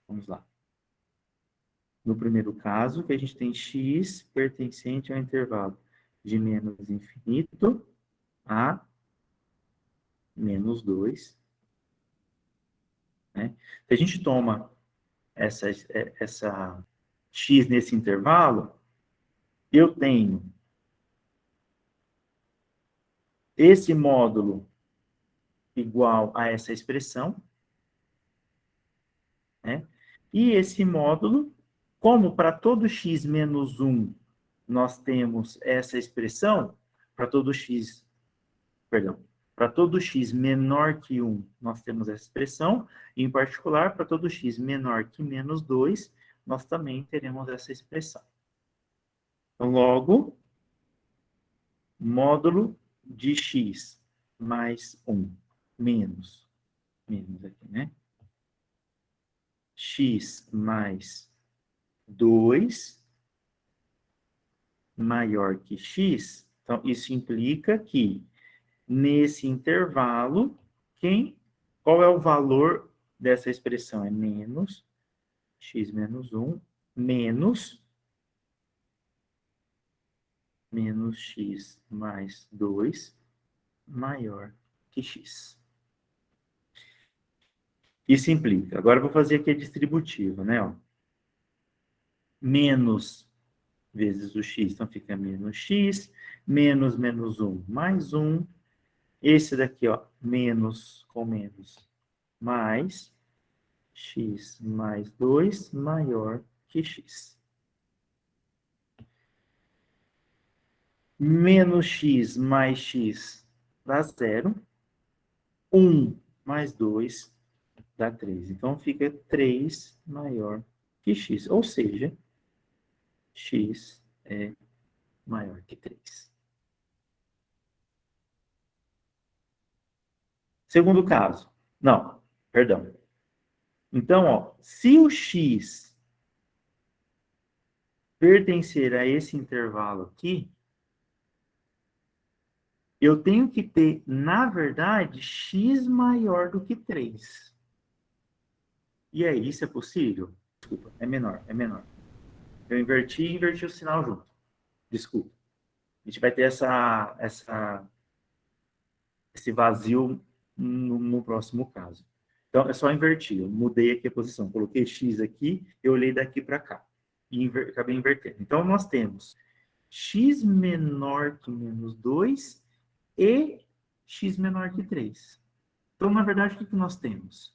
vamos lá. No primeiro caso, que a gente tem x pertencente ao intervalo de menos infinito a menos 2. Né? Se a gente toma essa x nesse intervalo, eu tenho esse módulo igual a essa expressão, né? E esse módulo, como para todo x menos 1 nós temos essa expressão, para todo x, perdão, para todo x menor que 1 nós temos essa expressão, e em particular, para todo x menor que menos 2, nós também teremos essa expressão. Então, logo, módulo de x mais 1 menos aqui, né? X mais 2 maior que x. Então, isso implica que, nesse intervalo, qual é o valor dessa expressão? É menos x menos 1 menos x mais 2 maior que x. Isso implica. Agora eu vou fazer aqui a distributiva, né? Ó. Menos vezes o x, então fica menos x, menos 1 mais 1. Esse daqui, ó, menos com menos, mais x mais 2 maior que x. Menos x mais x dá 0. 1 mais 2 dá 3. Então, fica 3 maior que x. Ou seja, x é maior que 3. Segundo caso. Não, perdão. Então, ó, se o x pertencer a esse intervalo aqui, eu tenho que ter, na verdade, x maior do que 3. E aí, isso é possível? Desculpa, é menor. Eu inverti o sinal junto. Desculpa. A gente vai ter esse vazio no próximo caso. Então, é só invertir. Eu mudei aqui a posição. Coloquei x aqui, eu olhei daqui para cá. E acabei invertendo. Então, nós temos x menor que menos 2 e x menor que 3. Então, na verdade, o que nós temos?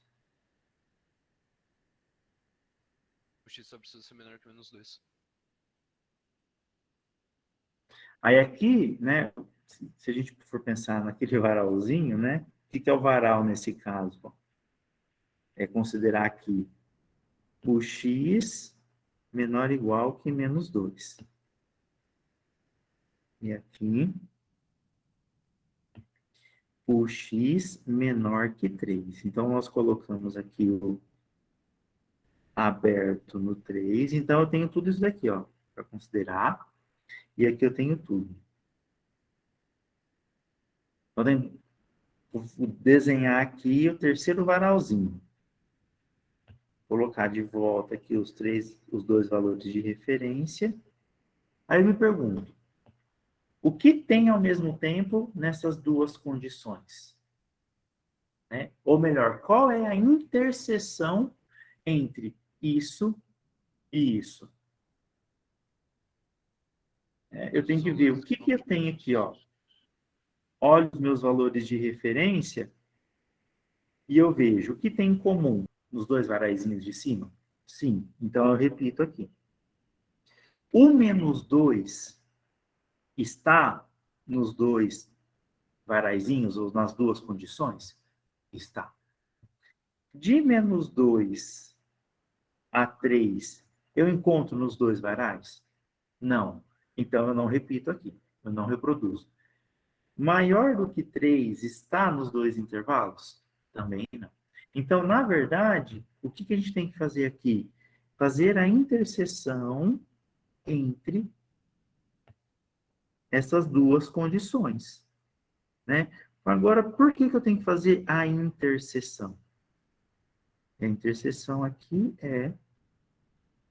O x só precisa ser menor que menos 2. Aí aqui, né, se a gente for pensar naquele varalzinho, né, o que é o varal nesse caso? É considerar aqui o x menor ou igual que menos 2. E aqui, o x menor que 3. Então, nós colocamos aqui o aberto no 3. Então, eu tenho tudo isso daqui, ó, para considerar. E aqui eu tenho tudo. Então, vou desenhar aqui o terceiro varalzinho. colocar de volta aqui os dois valores de referência. Aí eu me pergunto, o que tem ao mesmo tempo nessas duas condições? Né? Ou melhor, qual é a interseção entre isso e isso? Eu tenho que ver o que eu tenho aqui, ó. Olho os meus valores de referência e eu vejo o que tem em comum nos dois varaizinhos de cima. Sim, então eu repito aqui. O menos 2 está nos dois varaizinhos, ou nas duas condições? Está. De menos 2 a 3, eu encontro nos dois varais? Não. Então, eu não repito aqui. Eu não reproduzo. Maior do que 3 está nos dois intervalos? Também não. Então, na verdade, o que a gente tem que fazer aqui? Fazer a interseção entre essas duas condições, né? Agora, por que eu tenho que fazer a interseção? A interseção aqui é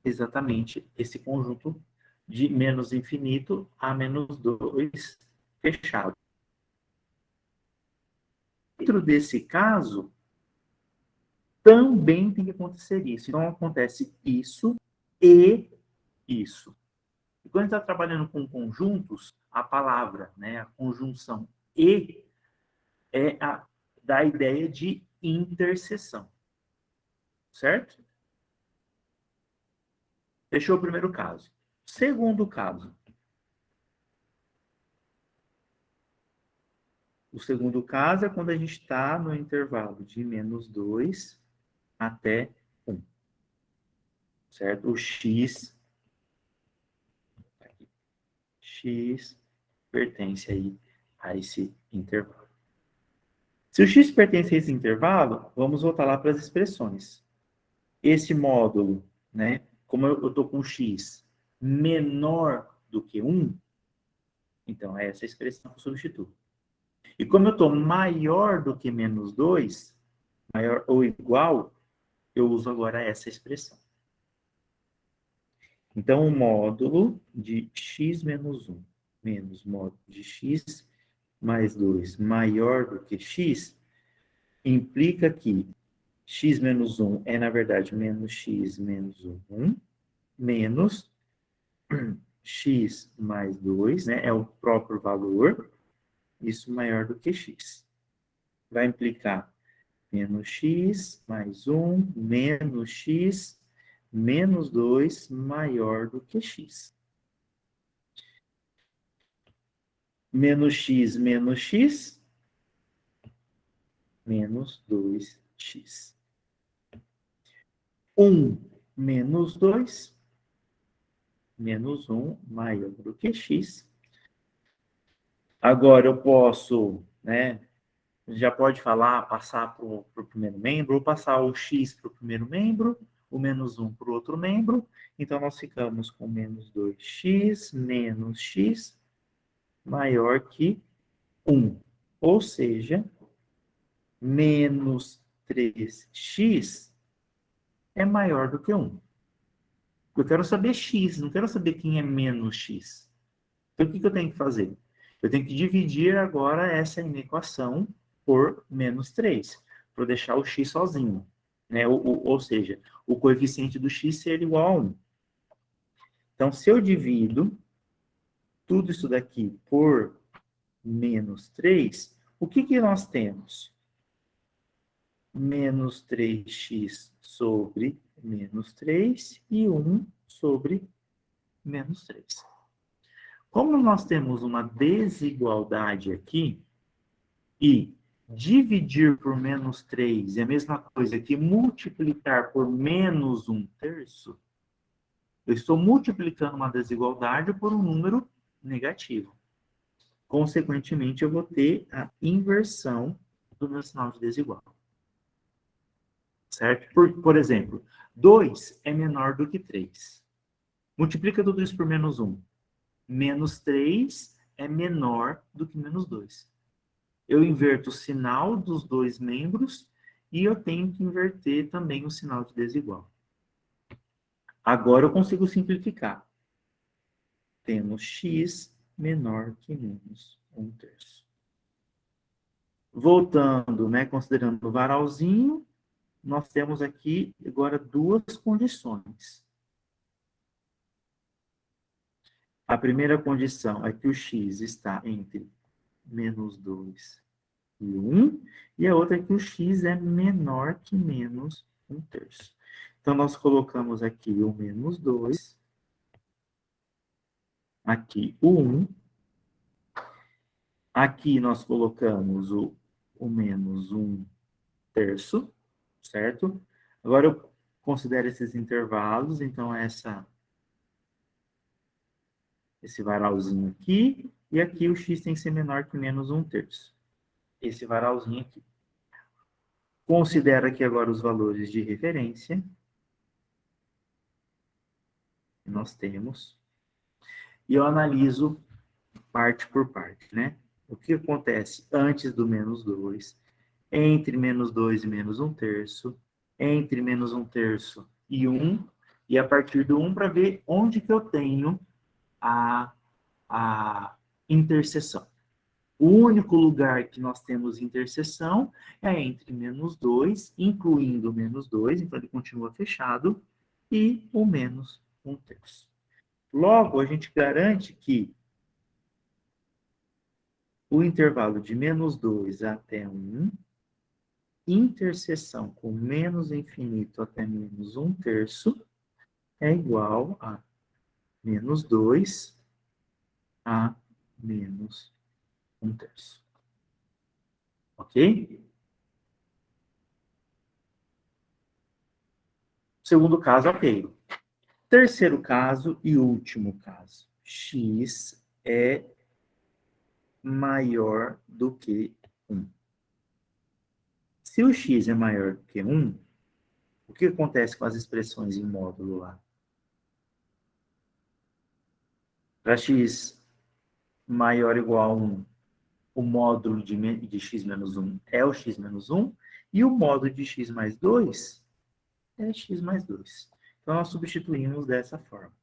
exatamente esse conjunto de menos infinito a menos 2 fechado. Dentro desse caso, também tem que acontecer isso. Então, acontece isso e isso. E quando a gente está trabalhando com conjuntos, a palavra, né, a conjunção e dá a ideia de interseção. Certo? Fechou o primeiro caso. Segundo caso. O segundo caso é quando a gente está no intervalo de menos 2 até 1. Certo? O x pertence aí a esse intervalo. Se o x pertence a esse intervalo, vamos voltar lá para as expressões. Esse módulo, né, como eu estou com x menor do que 1, então é essa expressão que eu substituo. E como eu estou maior do que menos 2, maior ou igual, eu uso agora essa expressão. Então, o módulo de x menos 1 menos módulo de x mais 2 maior do que x, implica que x menos 1 é, na verdade, menos x menos 1, menos x mais 2, né, é o próprio valor, isso maior do que x. Vai implicar menos x mais 1 menos x menos 2 maior do que x. Menos x menos x menos 2x. 1 menos 2 menos 1 maior do que x. Agora eu posso, né, já pode falar, passar para o primeiro membro, ou passar o x para o primeiro membro, o menos 1 para o outro membro. Então, nós ficamos com menos 2x menos x maior que 1. Ou seja, menos 3x é maior do que 1. Eu quero saber x, não quero saber quem é menos x. Então, o que eu tenho que fazer? Eu tenho que dividir agora essa equação por menos 3, para deixar o x sozinho. Né? Ou seja, o coeficiente do x ser igual a 1. Então, se eu divido tudo isso daqui por menos 3, o que nós temos? Menos 3x sobre menos 3 e 1 sobre menos 3. Como nós temos uma desigualdade aqui, e dividir por menos 3 é a mesma coisa que multiplicar por menos 1/3, eu estou multiplicando uma desigualdade por um número negativo. Consequentemente, eu vou ter a inversão do meu sinal de desigual. Certo? Por exemplo, 2 é menor do que 3. Multiplica tudo isso por menos 1. Menos 3 é menor do que menos 2. Eu inverto o sinal dos dois membros e eu tenho que inverter também o sinal de desigual. Agora eu consigo simplificar. Temos x menor que menos 1/3. Voltando, né, considerando o varalzinho, nós temos aqui agora duas condições. A primeira condição é que o x está entre menos 2 e 1, e a outra é que o x é menor que menos 1/3. Então, nós colocamos aqui o menos 2, aqui o 1, aqui nós colocamos o menos 1/3, certo? Agora eu considero esses intervalos, então esse varalzinho aqui, e aqui o x tem que ser menor que menos 1/3. Esse varalzinho aqui. Considero aqui agora os valores de referência que nós temos, e eu analiso parte por parte, né? O que acontece antes do menos 2, entre menos 2 e menos 1/3, entre menos 1/3 e 1, e a partir do 1 para ver onde que eu tenho a interseção. O único lugar que nós temos interseção é entre menos 2, incluindo o menos 2, então ele continua fechado, e o menos 1/3. Logo, a gente garante que o intervalo de menos 2 até 1, interseção com menos infinito até menos 1/3, é igual a menos 2 a menos 1/3. Ok? Segundo caso, ok. Terceiro caso e último caso. X é maior do que 1. Se o x é maior do que 1, o que acontece com as expressões em módulo lá? Para x maior ou igual a 1, o módulo de x menos 1 é o x menos 1, e o módulo de x mais 2 é x mais 2. Então, nós substituímos dessa forma.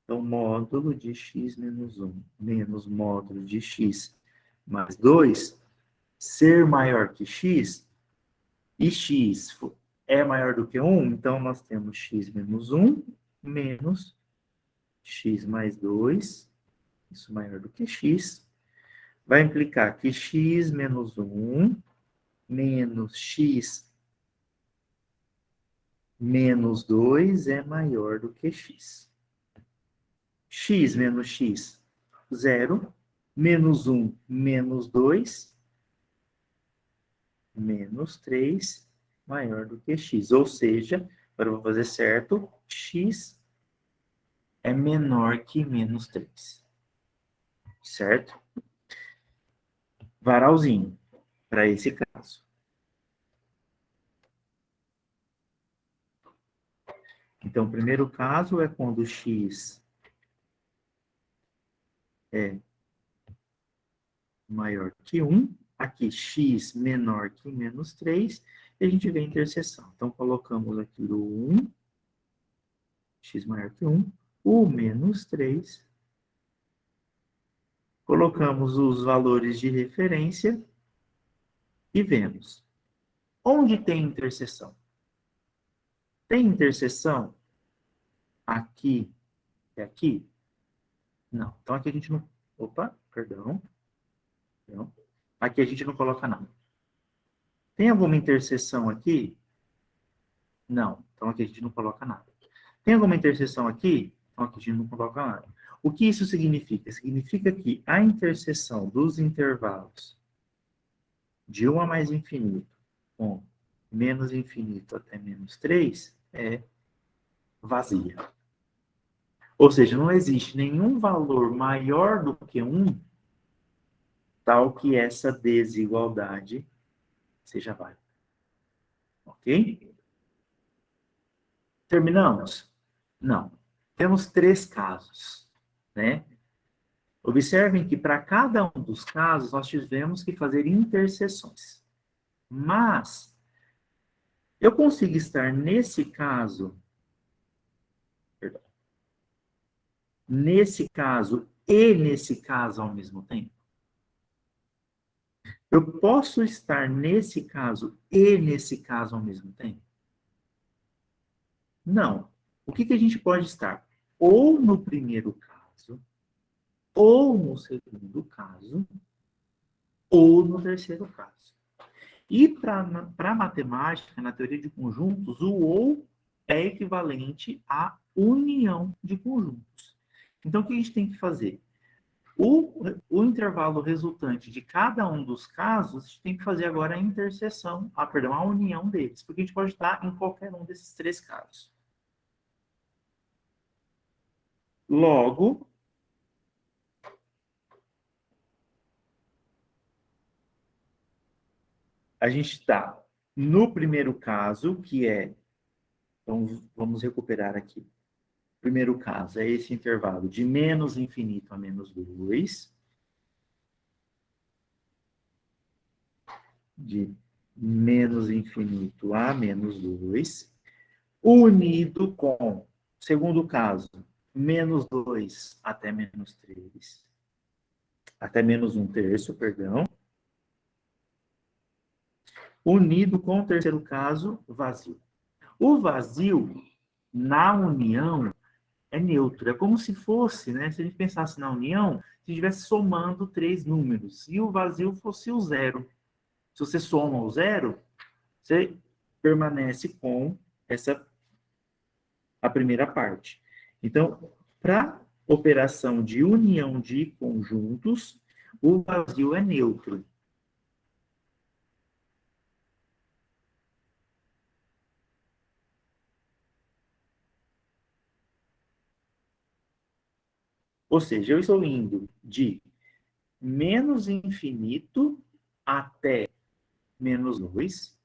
Então, módulo de x menos 1 menos módulo de x mais 2 ser maior que x, e x é maior do que 1, então nós temos x menos 1 menos x mais 2, isso maior do que x, vai implicar que x menos 1 menos x menos 2 é maior do que x. X menos x, 0. Menos 1 menos 2, menos 3, maior do que x. Ou seja, para eu fazer certo, x é menor que menos 3. Certo? Varalzinho, para esse caso. Então, o primeiro caso é quando x é maior que 1. Aqui, x menor que menos 3. E a gente vê a interseção. Então, colocamos aqui o 1, x maior que 1, o menos 3. Colocamos os valores de referência e vemos. Onde tem interseção? Tem interseção aqui e aqui? Não. Então, aqui a gente não... Opa, perdão. Não. Aqui a gente não coloca nada. Tem alguma interseção aqui? Não. Então, aqui a gente não coloca nada. Tem alguma interseção aqui? Então, aqui a gente não coloca nada. O que isso significa? Significa que a interseção dos intervalos de 1 a mais infinito com menos infinito até menos 3 é vazia. Ou seja, não existe nenhum valor maior do que 1 tal que essa desigualdade seja válida. Ok? Terminamos? Não. Temos 3 casos, né? Observem que para cada um dos casos nós tivemos que fazer interseções. Mas eu consigo estar nesse caso, perdão, nesse caso e nesse caso ao mesmo tempo? Eu posso estar nesse caso e nesse caso ao mesmo tempo? Não. O que a gente pode estar? Ou no primeiro caso, ou no segundo caso, ou no terceiro caso. E para matemática, na teoria de conjuntos, o ou é equivalente à união de conjuntos. Então, o que a gente tem que fazer? O intervalo resultante de cada um dos casos, a gente tem que fazer agora a interseção, a união deles, porque a gente pode estar em qualquer um desses três casos. Logo, a gente está no primeiro caso, que é... Então, vamos recuperar aqui. O primeiro caso é esse intervalo de menos infinito a menos 2. De menos infinito a menos 2. Unido com, segundo caso, menos 2 até menos 3. Até menos 1/3, perdão. Unido com o terceiro caso, vazio. O vazio, na união, é neutro. É como se fosse, né? Se a gente pensasse na união, se estivesse somando três números. E o vazio fosse o zero. Se você soma o zero, você permanece com a primeira parte. Então, para operação de união de conjuntos, o vazio é neutro. Ou seja, eu estou indo de menos infinito até menos 2,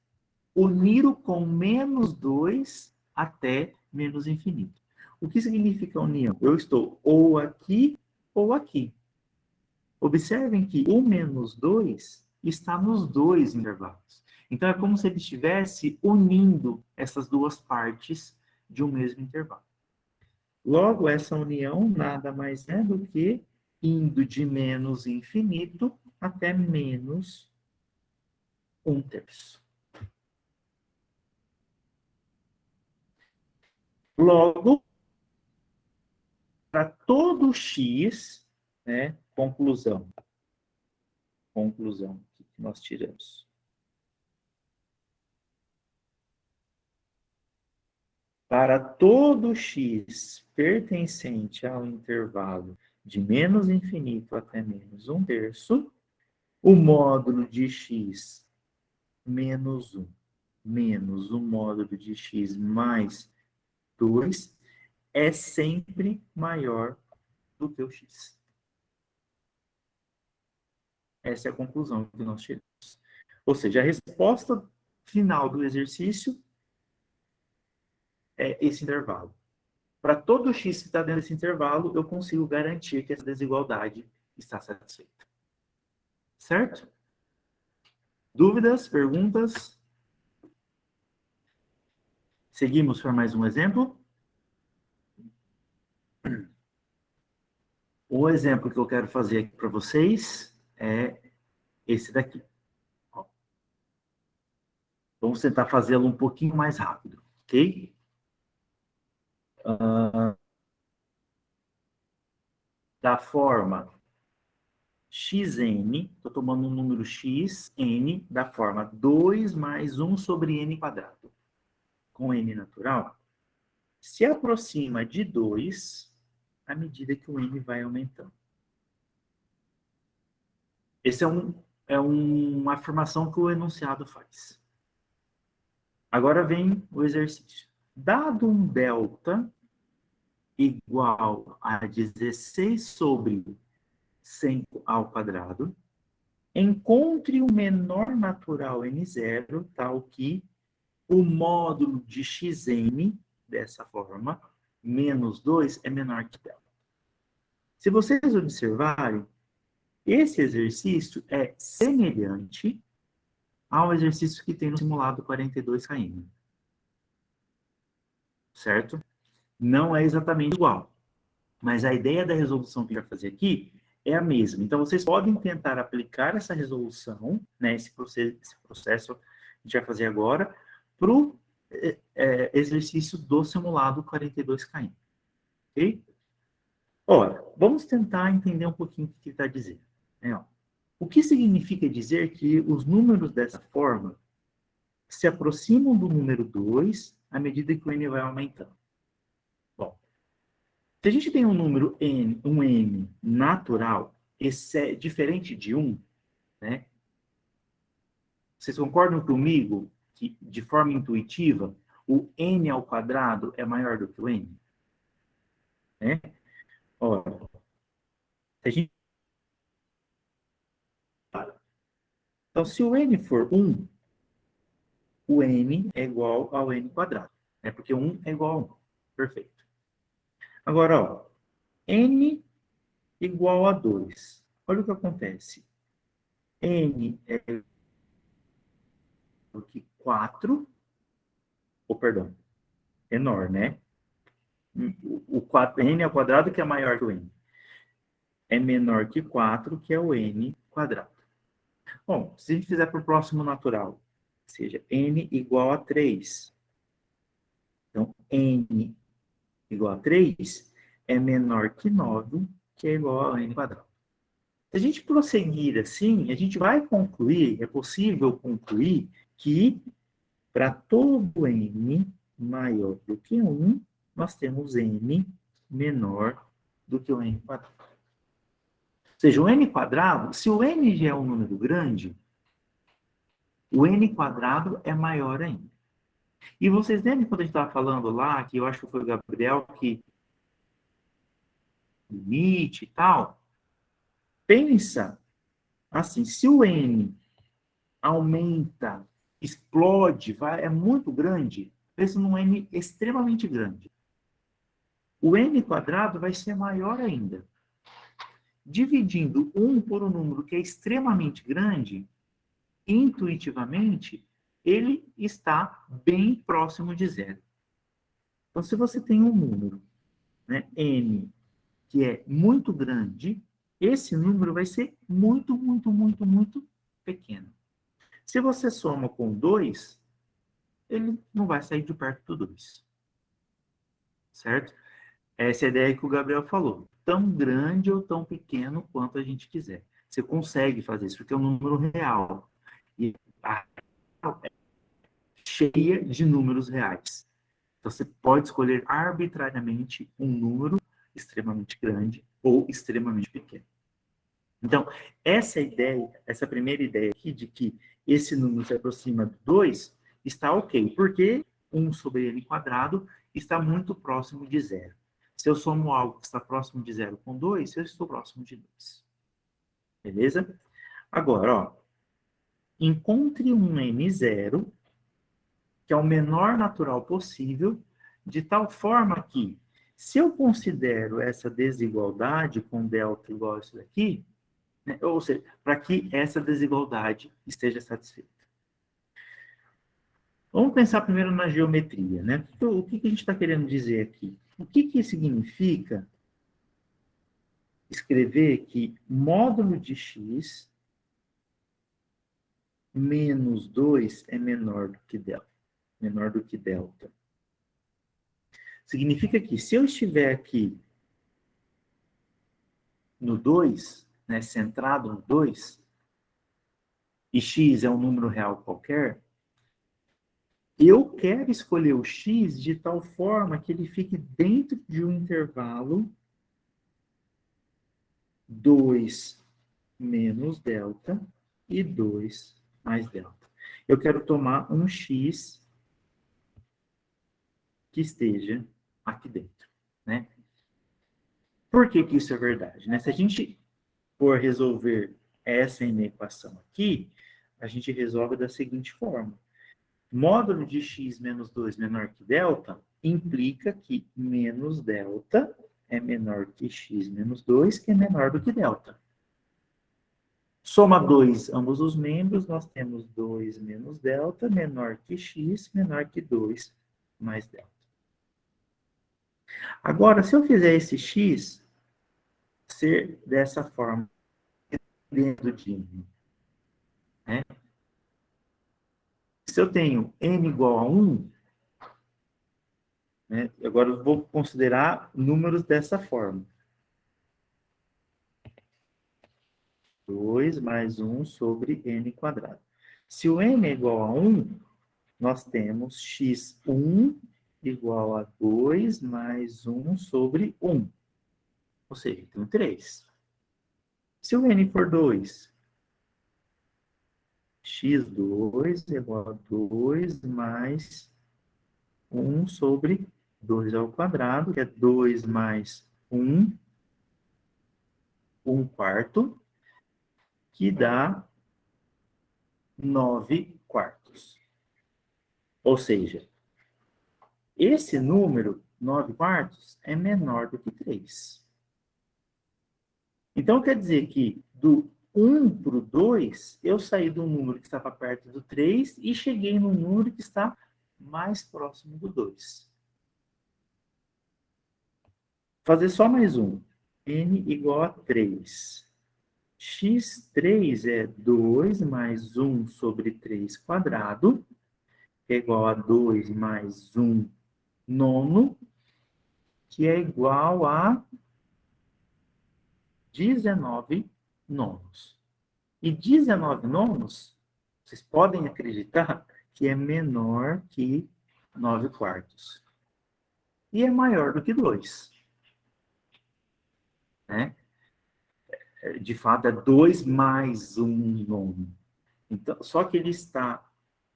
unido com menos 2 até menos infinito. O que significa união? Eu estou ou aqui ou aqui. Observem que o menos 2 está nos dois intervalos. Então, é como se ele estivesse unindo essas duas partes de um mesmo intervalo. Logo, essa união nada mais é do que indo de menos infinito até menos 1/3. Logo, para todo x, né, conclusão que nós tiramos. Para todo x pertencente ao intervalo de menos infinito até menos 1/3, o módulo de x menos 1 menos o módulo de x mais 2 é sempre maior do que o x. Essa é a conclusão que nós tiramos. Ou seja, a resposta final do exercício é esse intervalo. Para todo x que está dentro desse intervalo, eu consigo garantir que essa desigualdade está satisfeita. Certo? Dúvidas? Perguntas? Seguimos para mais um exemplo. O exemplo que eu quero fazer aqui para vocês é esse daqui. Vamos tentar fazê-lo um pouquinho mais rápido, ok? Da forma xn, estou tomando um número x, n, da forma 2 mais 1 sobre n quadrado, com n natural, se aproxima de 2 à medida que o n vai aumentando. Essa é uma afirmação que o enunciado faz. Agora vem o exercício. Dado um delta igual a 16 sobre 5 ao quadrado, encontre o menor natural n0, tal que o módulo de xn, dessa forma, menos 2, é menor que delta. Se vocês observarem, esse exercício é semelhante ao exercício que tem no simulado 42 km. Certo? Não é exatamente igual. Mas a ideia da resolução que a gente vai fazer aqui é a mesma. Então, vocês podem tentar aplicar essa resolução, né, esse processo que a gente vai fazer agora, para o exercício do simulado 42 km. Ok? Ora, vamos tentar entender um pouquinho o que ele está dizendo. Né, ó. O que significa dizer que os números dessa forma se aproximam do número 2 à medida que o n vai aumentando? Bom, se a gente tem um número n, um n natural, esse é diferente de 1, né? Vocês concordam comigo que, de forma intuitiva, o n ao quadrado é maior do que o n? Né? Ora, se a gente... Então, se o n for 1, o n é igual ao n quadrado. Né? Porque 1 é igual a 1. Perfeito. Agora, ó, n igual a 2. Olha o que acontece. N é igual que 4, ou perdão, menor, né? O 4, n ao quadrado que é maior que o n. É menor que 4, que é o n quadrado. Bom, se a gente fizer para o próximo natural, ou seja, n igual a 3. Então, n igual a 3 é menor que 9, que é igual a n quadrado. Se a gente prosseguir assim, a gente vai concluir, é possível concluir que para todo n maior do que 1, nós temos n menor do que o n quadrado. Ou seja, o n quadrado, se o n já é um número grande, o n quadrado é maior ainda. E vocês lembram quando a gente estava falando lá, que eu acho que foi o Gabriel que limite e tal? Pensa assim, se o n aumenta, explode, é muito grande, pensa num n extremamente grande. O n quadrado vai ser maior ainda. Dividindo 1 por um número que é extremamente grande, intuitivamente, ele está bem próximo de zero. Então, se você tem um número, né, n, que é muito grande, esse número vai ser muito, muito, muito, muito pequeno. Se você soma com 2, ele não vai sair de perto do 2. Certo? Essa é a ideia que o Gabriel falou. Tão grande ou tão pequeno quanto a gente quiser. Você consegue fazer isso, porque é um número real. E a real é cheia de números reais. Então, você pode escolher arbitrariamente um número extremamente grande ou extremamente pequeno. Então, essa ideia, essa primeira ideia aqui de que esse número se aproxima de 2, está ok, porque 1 sobre n quadrado está muito próximo de zero. Se eu somo algo que está próximo de zero com 2, eu estou próximo de 2. Beleza? Agora, ó, encontre um n0, que é o menor natural possível, de tal forma que, se eu considero essa desigualdade com delta igual a isso daqui, né, ou seja, para que essa desigualdade esteja satisfeita. Vamos pensar primeiro na geometria, né? O que a gente está querendo dizer aqui? O que significa escrever que módulo de x menos 2 é menor do que delta? Menor do que delta. Significa que se eu estiver aqui no 2, né, centrado no 2, e x é um número real qualquer, eu quero escolher o x de tal forma que ele fique dentro de um intervalo 2 menos delta e 2 mais delta. Eu quero tomar um x que esteja aqui dentro, né? Por que isso é verdade? Né? Se a gente for resolver essa equação aqui, a gente resolve da seguinte forma. Módulo de x menos 2 menor que delta implica que menos delta é menor que x menos 2, que é menor do que delta. Soma 2 ambos os membros, nós temos 2 menos delta, menor que x, menor que 2 mais delta. Agora, se eu fizer esse x ser dessa forma, dentro de n, né? Se eu tenho n igual a 1, né? Agora eu vou considerar números dessa forma. 2 mais 1 sobre n quadrado. Se o n é igual a 1, nós temos x1 igual a 2 mais 1 sobre 1. Ou seja, tem 3. Se o n for 2, x2 igual a 2 mais 1 sobre 2 ao quadrado, que é 2 mais 1, 1 quarto, que dá 9 quartos. Ou seja, esse número, 9 quartos, é menor do que 3. Então, quer dizer que do 1 para o 2, eu saí de um número que estava perto do 3 e cheguei num número que está mais próximo do 2. Fazer só mais um. N igual a 3. X3 é 2 mais 1 sobre 3 quadrado, que é igual a 2 mais 1 nono, que é igual a 19 nonos. E 19 nonos, vocês podem acreditar que é menor que 9 quartos. E é maior do que 2. Né? De fato, é 2 mais 1 nono. Então, só que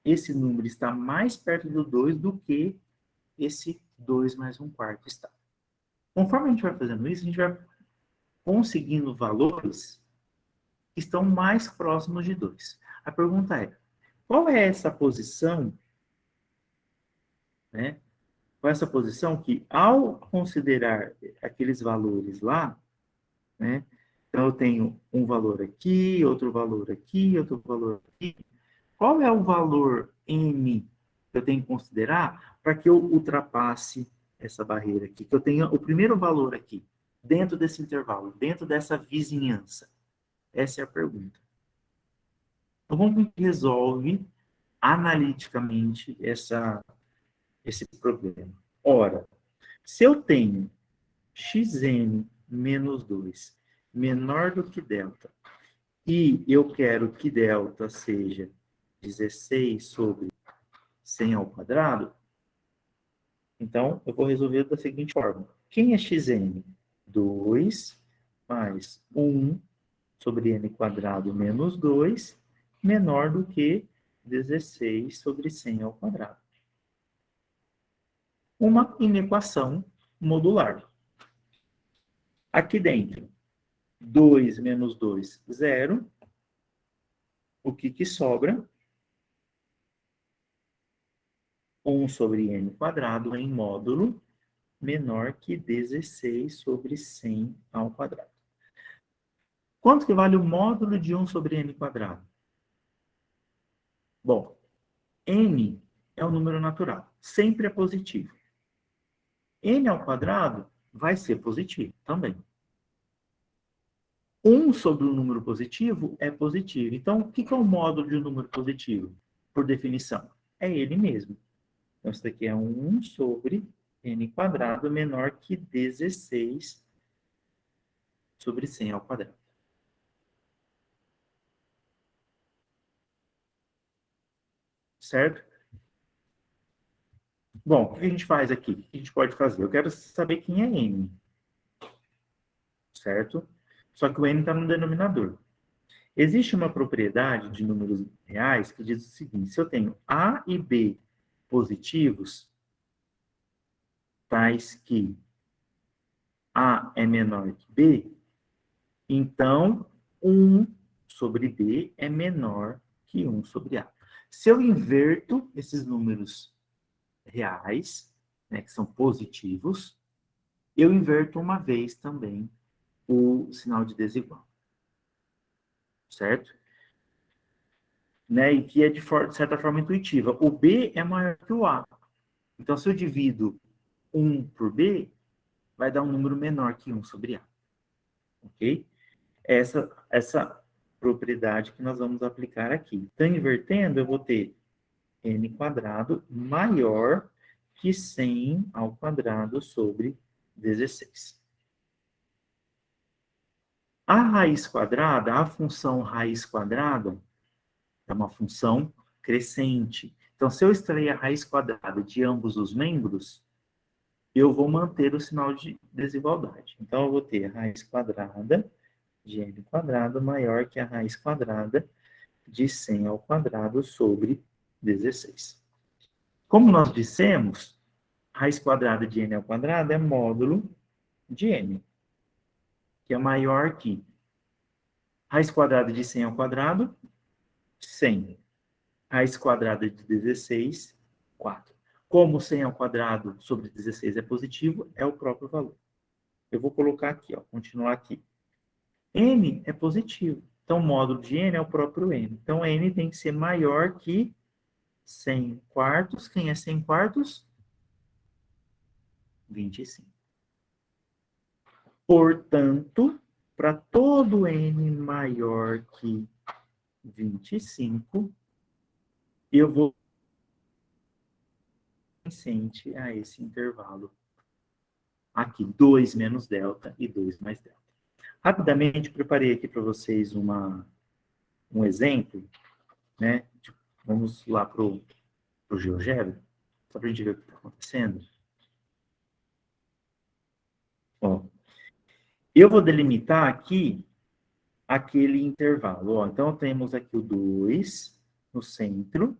esse número está mais perto do 2 do que esse 2 mais 1 quarto está. Conforme a gente vai fazendo isso, a gente vai conseguindo valores que estão mais próximos de 2. A pergunta é, qual é essa posição, né? Qual é essa posição que, ao considerar aqueles valores lá, né? Então, eu tenho um valor aqui, outro valor aqui, outro valor aqui. Qual é o valor n que eu tenho que considerar para que eu ultrapasse essa barreira aqui? Que eu tenha o primeiro valor aqui, dentro desse intervalo, dentro dessa vizinhança? Essa é a pergunta. Então, como a gente resolve analiticamente esse problema? Ora, se eu tenho xn menos 2 menor do que delta, e eu quero que delta seja 16 sobre 100 ao quadrado, então eu vou resolver da seguinte forma. Quem é xn? 2 mais 1 sobre n quadrado menos 2, menor do que 16 sobre 100 ao quadrado. Uma inequação modular. Aqui dentro, 2 menos 2, 0. O que sobra? 1 sobre n quadrado em módulo menor que 16 sobre 100 ao quadrado. Quanto que vale o módulo de 1 sobre n quadrado? Bom, n é um número natural, sempre é positivo. N ao quadrado vai ser positivo também. 1 sobre um número positivo é positivo. Então, o que é o módulo de um número positivo? Por definição, é ele mesmo. Então, isso daqui é 1 sobre n quadrado menor que 16 sobre 100 ao quadrado. Certo? Bom, o que a gente faz aqui? O que a gente pode fazer? Eu quero saber quem é n. Certo? Só que o n está no denominador. Existe uma propriedade de números reais que diz o seguinte: se eu tenho A e B positivos, tais que A é menor que B, então 1 sobre B é menor que 1 sobre A. Se eu inverto esses números reais, né, que são positivos, eu inverto uma vez também o sinal de desigual. certo? Né? E que é de certa forma intuitiva. O B é maior que o A. Então, se eu divido 1 por B, vai dar um número menor que 1 sobre A. Ok? Essa propriedade que nós vamos aplicar aqui. Então, invertendo, eu vou ter n quadrado maior que 100 ao quadrado sobre 16. A raiz quadrada, a função raiz quadrada, é uma função crescente. Então, se eu extrair a raiz quadrada de ambos os membros, eu vou manter o sinal de desigualdade. Então, eu vou ter a raiz quadrada de n quadrado maior que a raiz quadrada de 100 ao quadrado sobre 16. Como nós dissemos, raiz quadrada de n ao quadrado é módulo de n, que é maior que raiz quadrada de 100 ao quadrado, 100. Raiz quadrada de 16, 4. Como 100 ao quadrado sobre 16 é positivo, é o próprio valor. Eu vou colocar aqui, ó, continuar aqui. N é positivo. Então, o módulo de n é o próprio n. Então, n tem que ser maior que 100 quartos. Quem é 100 quartos? 25. Portanto, para todo n maior que 25, eu vou pertencente a esse intervalo. Aqui, 2 menos delta e 2 mais delta. Rapidamente, preparei aqui para vocês um exemplo, né? Vamos lá para o GeoGebra, só para a gente ver o que está acontecendo. Ó, eu vou delimitar aqui aquele intervalo. Ó, então, temos aqui o 2 no centro,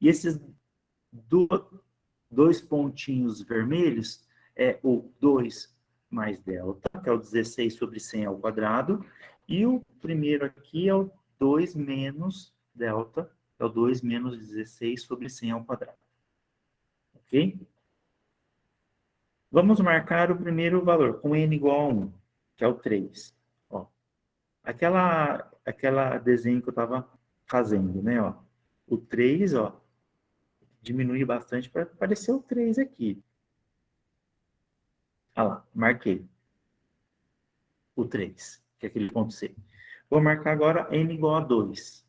e esses dois pontinhos vermelhos é o 2 mais delta, que é o 16 sobre 100 ao quadrado, e o primeiro aqui é o 2 menos delta, é o 2 menos 16 sobre 100 ao quadrado. Ok? Vamos marcar o primeiro valor, com n igual a 1, que é o 3. Ó, aquela desenho que eu estava fazendo, né? Ó, o 3, ó, diminui bastante para aparecer o 3 aqui. Olha lá, marquei o 3, que é aquele ponto C. Vou marcar agora n igual a 2.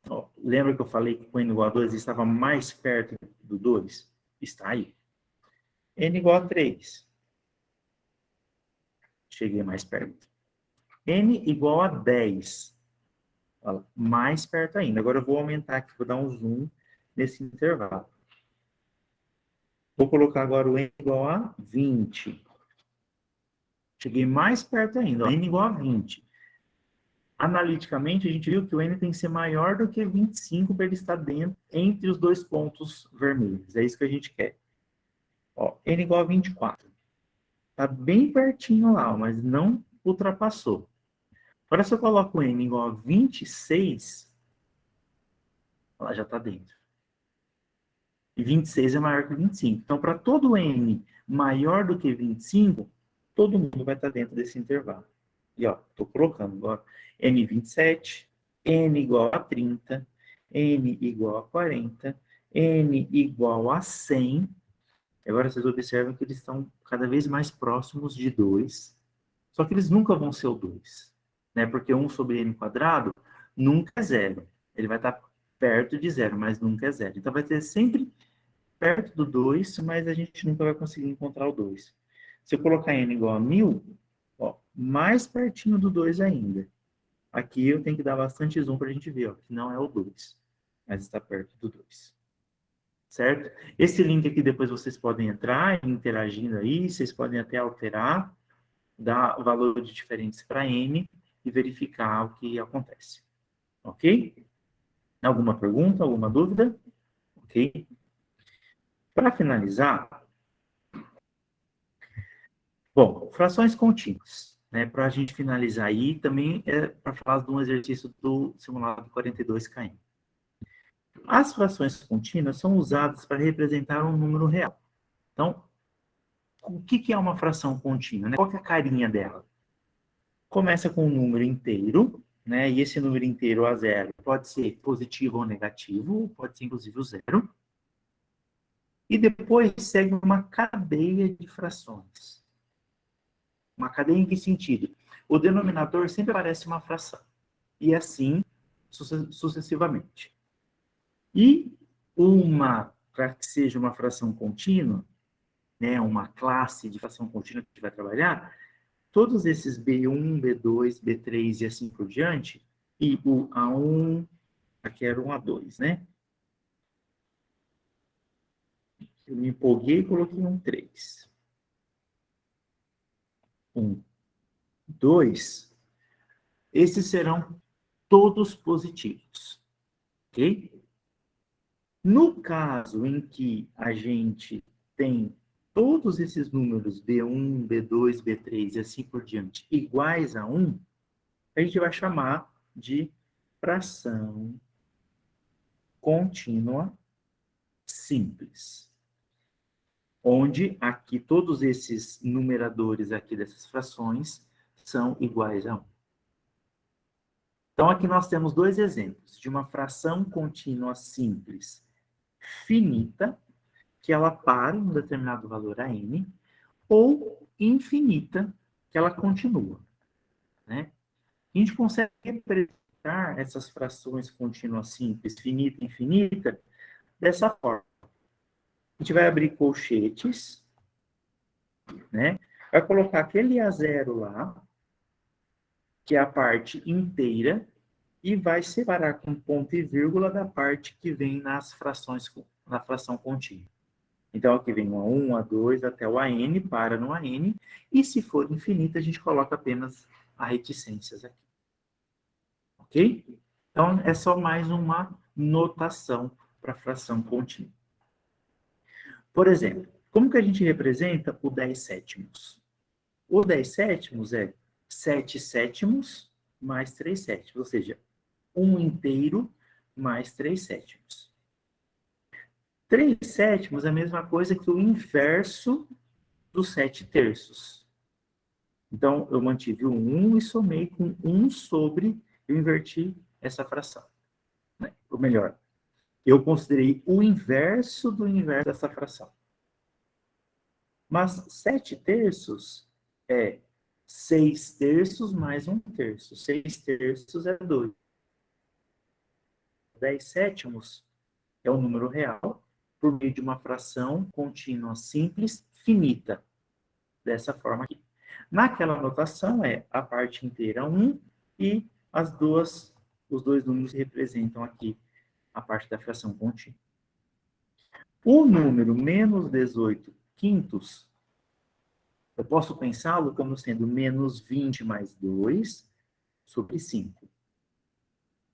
Ó, lembra que eu falei que com n igual a 2 estava mais perto do 2? Está aí. N igual a 3. Cheguei mais perto. N igual a 10. Olha lá, mais perto ainda. Agora eu vou aumentar aqui, vou dar um zoom nesse intervalo. Vou colocar agora o n igual a 20. Cheguei mais perto ainda, ó, n igual a 20. Analiticamente, a gente viu que o n tem que ser maior do que 25 para ele estar dentro, entre os dois pontos vermelhos. É isso que a gente quer. Ó, n igual a 24. Está bem pertinho lá, ó, mas não ultrapassou. Agora, se eu coloco n igual a 26, ela já está dentro. E 26 é maior que 25. Então, para todo n maior do que 25, todo mundo vai estar dentro desse intervalo. E, ó, estou colocando agora n 27, n igual a 30, n igual a 40, n igual a 100. Agora, vocês observam que eles estão cada vez mais próximos de 2. Só que eles nunca vão ser o 2. Né? Porque 1 sobre n quadrado nunca é zero. Ele vai estar perto de zero, mas nunca é zero. Então, vai ter sempre perto do 2, mas a gente nunca vai conseguir encontrar o 2. Se eu colocar n igual a 1000, ó, mais pertinho do 2 ainda. Aqui eu tenho que dar bastante zoom para a gente ver, ó, que não é o 2, mas está perto do 2. Certo? Esse link aqui depois vocês podem entrar interagindo aí, vocês podem até alterar, dar valores diferentes para n e verificar o que acontece. Ok? Alguma pergunta, alguma dúvida? Ok? Para finalizar, bom, frações contínuas, né? Para a gente finalizar aí, também é para falar de um exercício do simulado 42km. As frações contínuas são usadas para representar um número real. Então, o que é uma fração contínua? Né? Qual que é a carinha dela? começa com um número inteiro, né? E esse número inteiro A0 pode ser positivo ou negativo, pode ser inclusive o zero. E depois segue uma cadeia de frações. Uma cadeia em que sentido? O denominador sempre aparece uma fração. E assim sucessivamente. E para que seja uma fração contínua, né, uma classe de fração contínua que a gente vai trabalhar, todos esses B1, B2, B3 e assim por diante, e o A1, aqui era um A2, né? Eu me empolguei e coloquei um 3. 1, 2, esses serão todos positivos, ok? No caso em que a gente tem todos esses números B1, B2, B3 e assim por diante iguais a 1, a gente vai chamar de fração contínua simples. Onde aqui todos esses numeradores aqui dessas frações são iguais a 1. Então aqui nós temos dois exemplos de uma fração contínua simples finita, que ela para em um determinado valor a n, ou infinita, que ela continua, né? A gente consegue representar essas frações contínuas simples, finita e infinita, dessa forma. A gente vai abrir colchetes, né? Vai colocar aquele A0 lá, que é a parte inteira, e vai separar com ponto e vírgula da parte que vem nas frações, na fração contínua. Então, aqui vem o A1, A2, até o AN, para no AN, e se for infinita, a gente coloca apenas as reticências aqui. Ok? Então, é só mais uma notação para a fração contínua. Por exemplo, como que a gente representa o 10 sétimos? O 10 sétimos é 7 sétimos mais 3 sétimos, ou seja, 1 inteiro mais 3 sétimos. 3 sétimos é a mesma coisa que o inverso dos 7 terços. Então, eu mantive o 1 e somei com 1 sobre, eu inverti essa fração. Né? Ou melhor, eu considerei o inverso do inverso dessa fração. Mas 7 terços é 6 terços mais 1 terço. 6 terços é 2. 10 sétimos é um número real por meio de uma fração contínua simples finita. Dessa forma aqui. Naquela notação é a parte inteira 1 e os dois números representam aqui a parte da fração contínua. O número menos 18 quintos, eu posso pensá-lo como sendo menos 20 mais 2 sobre 5.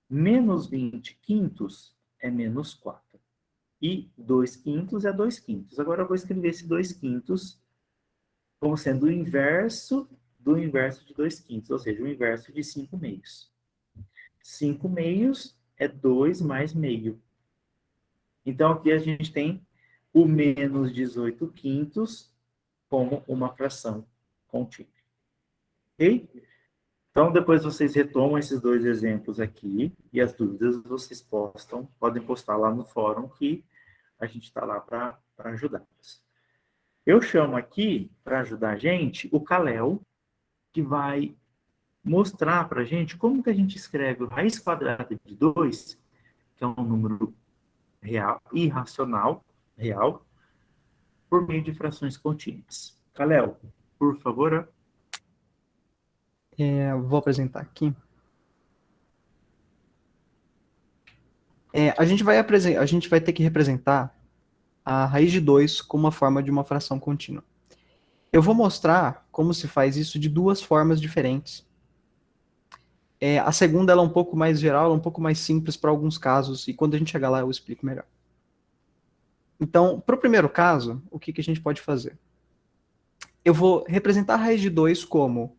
Menos 20 quintos é menos 4. E 2 quintos é 2 quintos. Agora eu vou escrever esse 2 quintos como sendo o inverso do inverso de 2 quintos, ou seja, o inverso de 5 meios. 5 meios é 2 mais meio. Então, aqui a gente tem o menos 18 quintos como uma fração contínua. Ok? Então, depois vocês retomam esses dois exemplos aqui, e as dúvidas vocês podem postar lá no fórum, que a gente está lá para ajudá-los. Eu chamo aqui, para ajudar a gente, o Kalel, que vai mostrar para a gente como que a gente escreve o raiz quadrada de 2, que é um número real, irracional, real, por meio de frações contínuas. Kalel, por favor. Vou apresentar aqui. A gente vai ter que representar a raiz de 2 como uma forma de uma fração contínua. Eu vou mostrar como se faz isso de duas formas diferentes. A segunda ela é um pouco mais geral, ela é um pouco mais simples para alguns casos, e quando a gente chegar lá eu explico melhor. Então, para o primeiro caso, o que a gente pode fazer? Eu vou representar a raiz de 2 como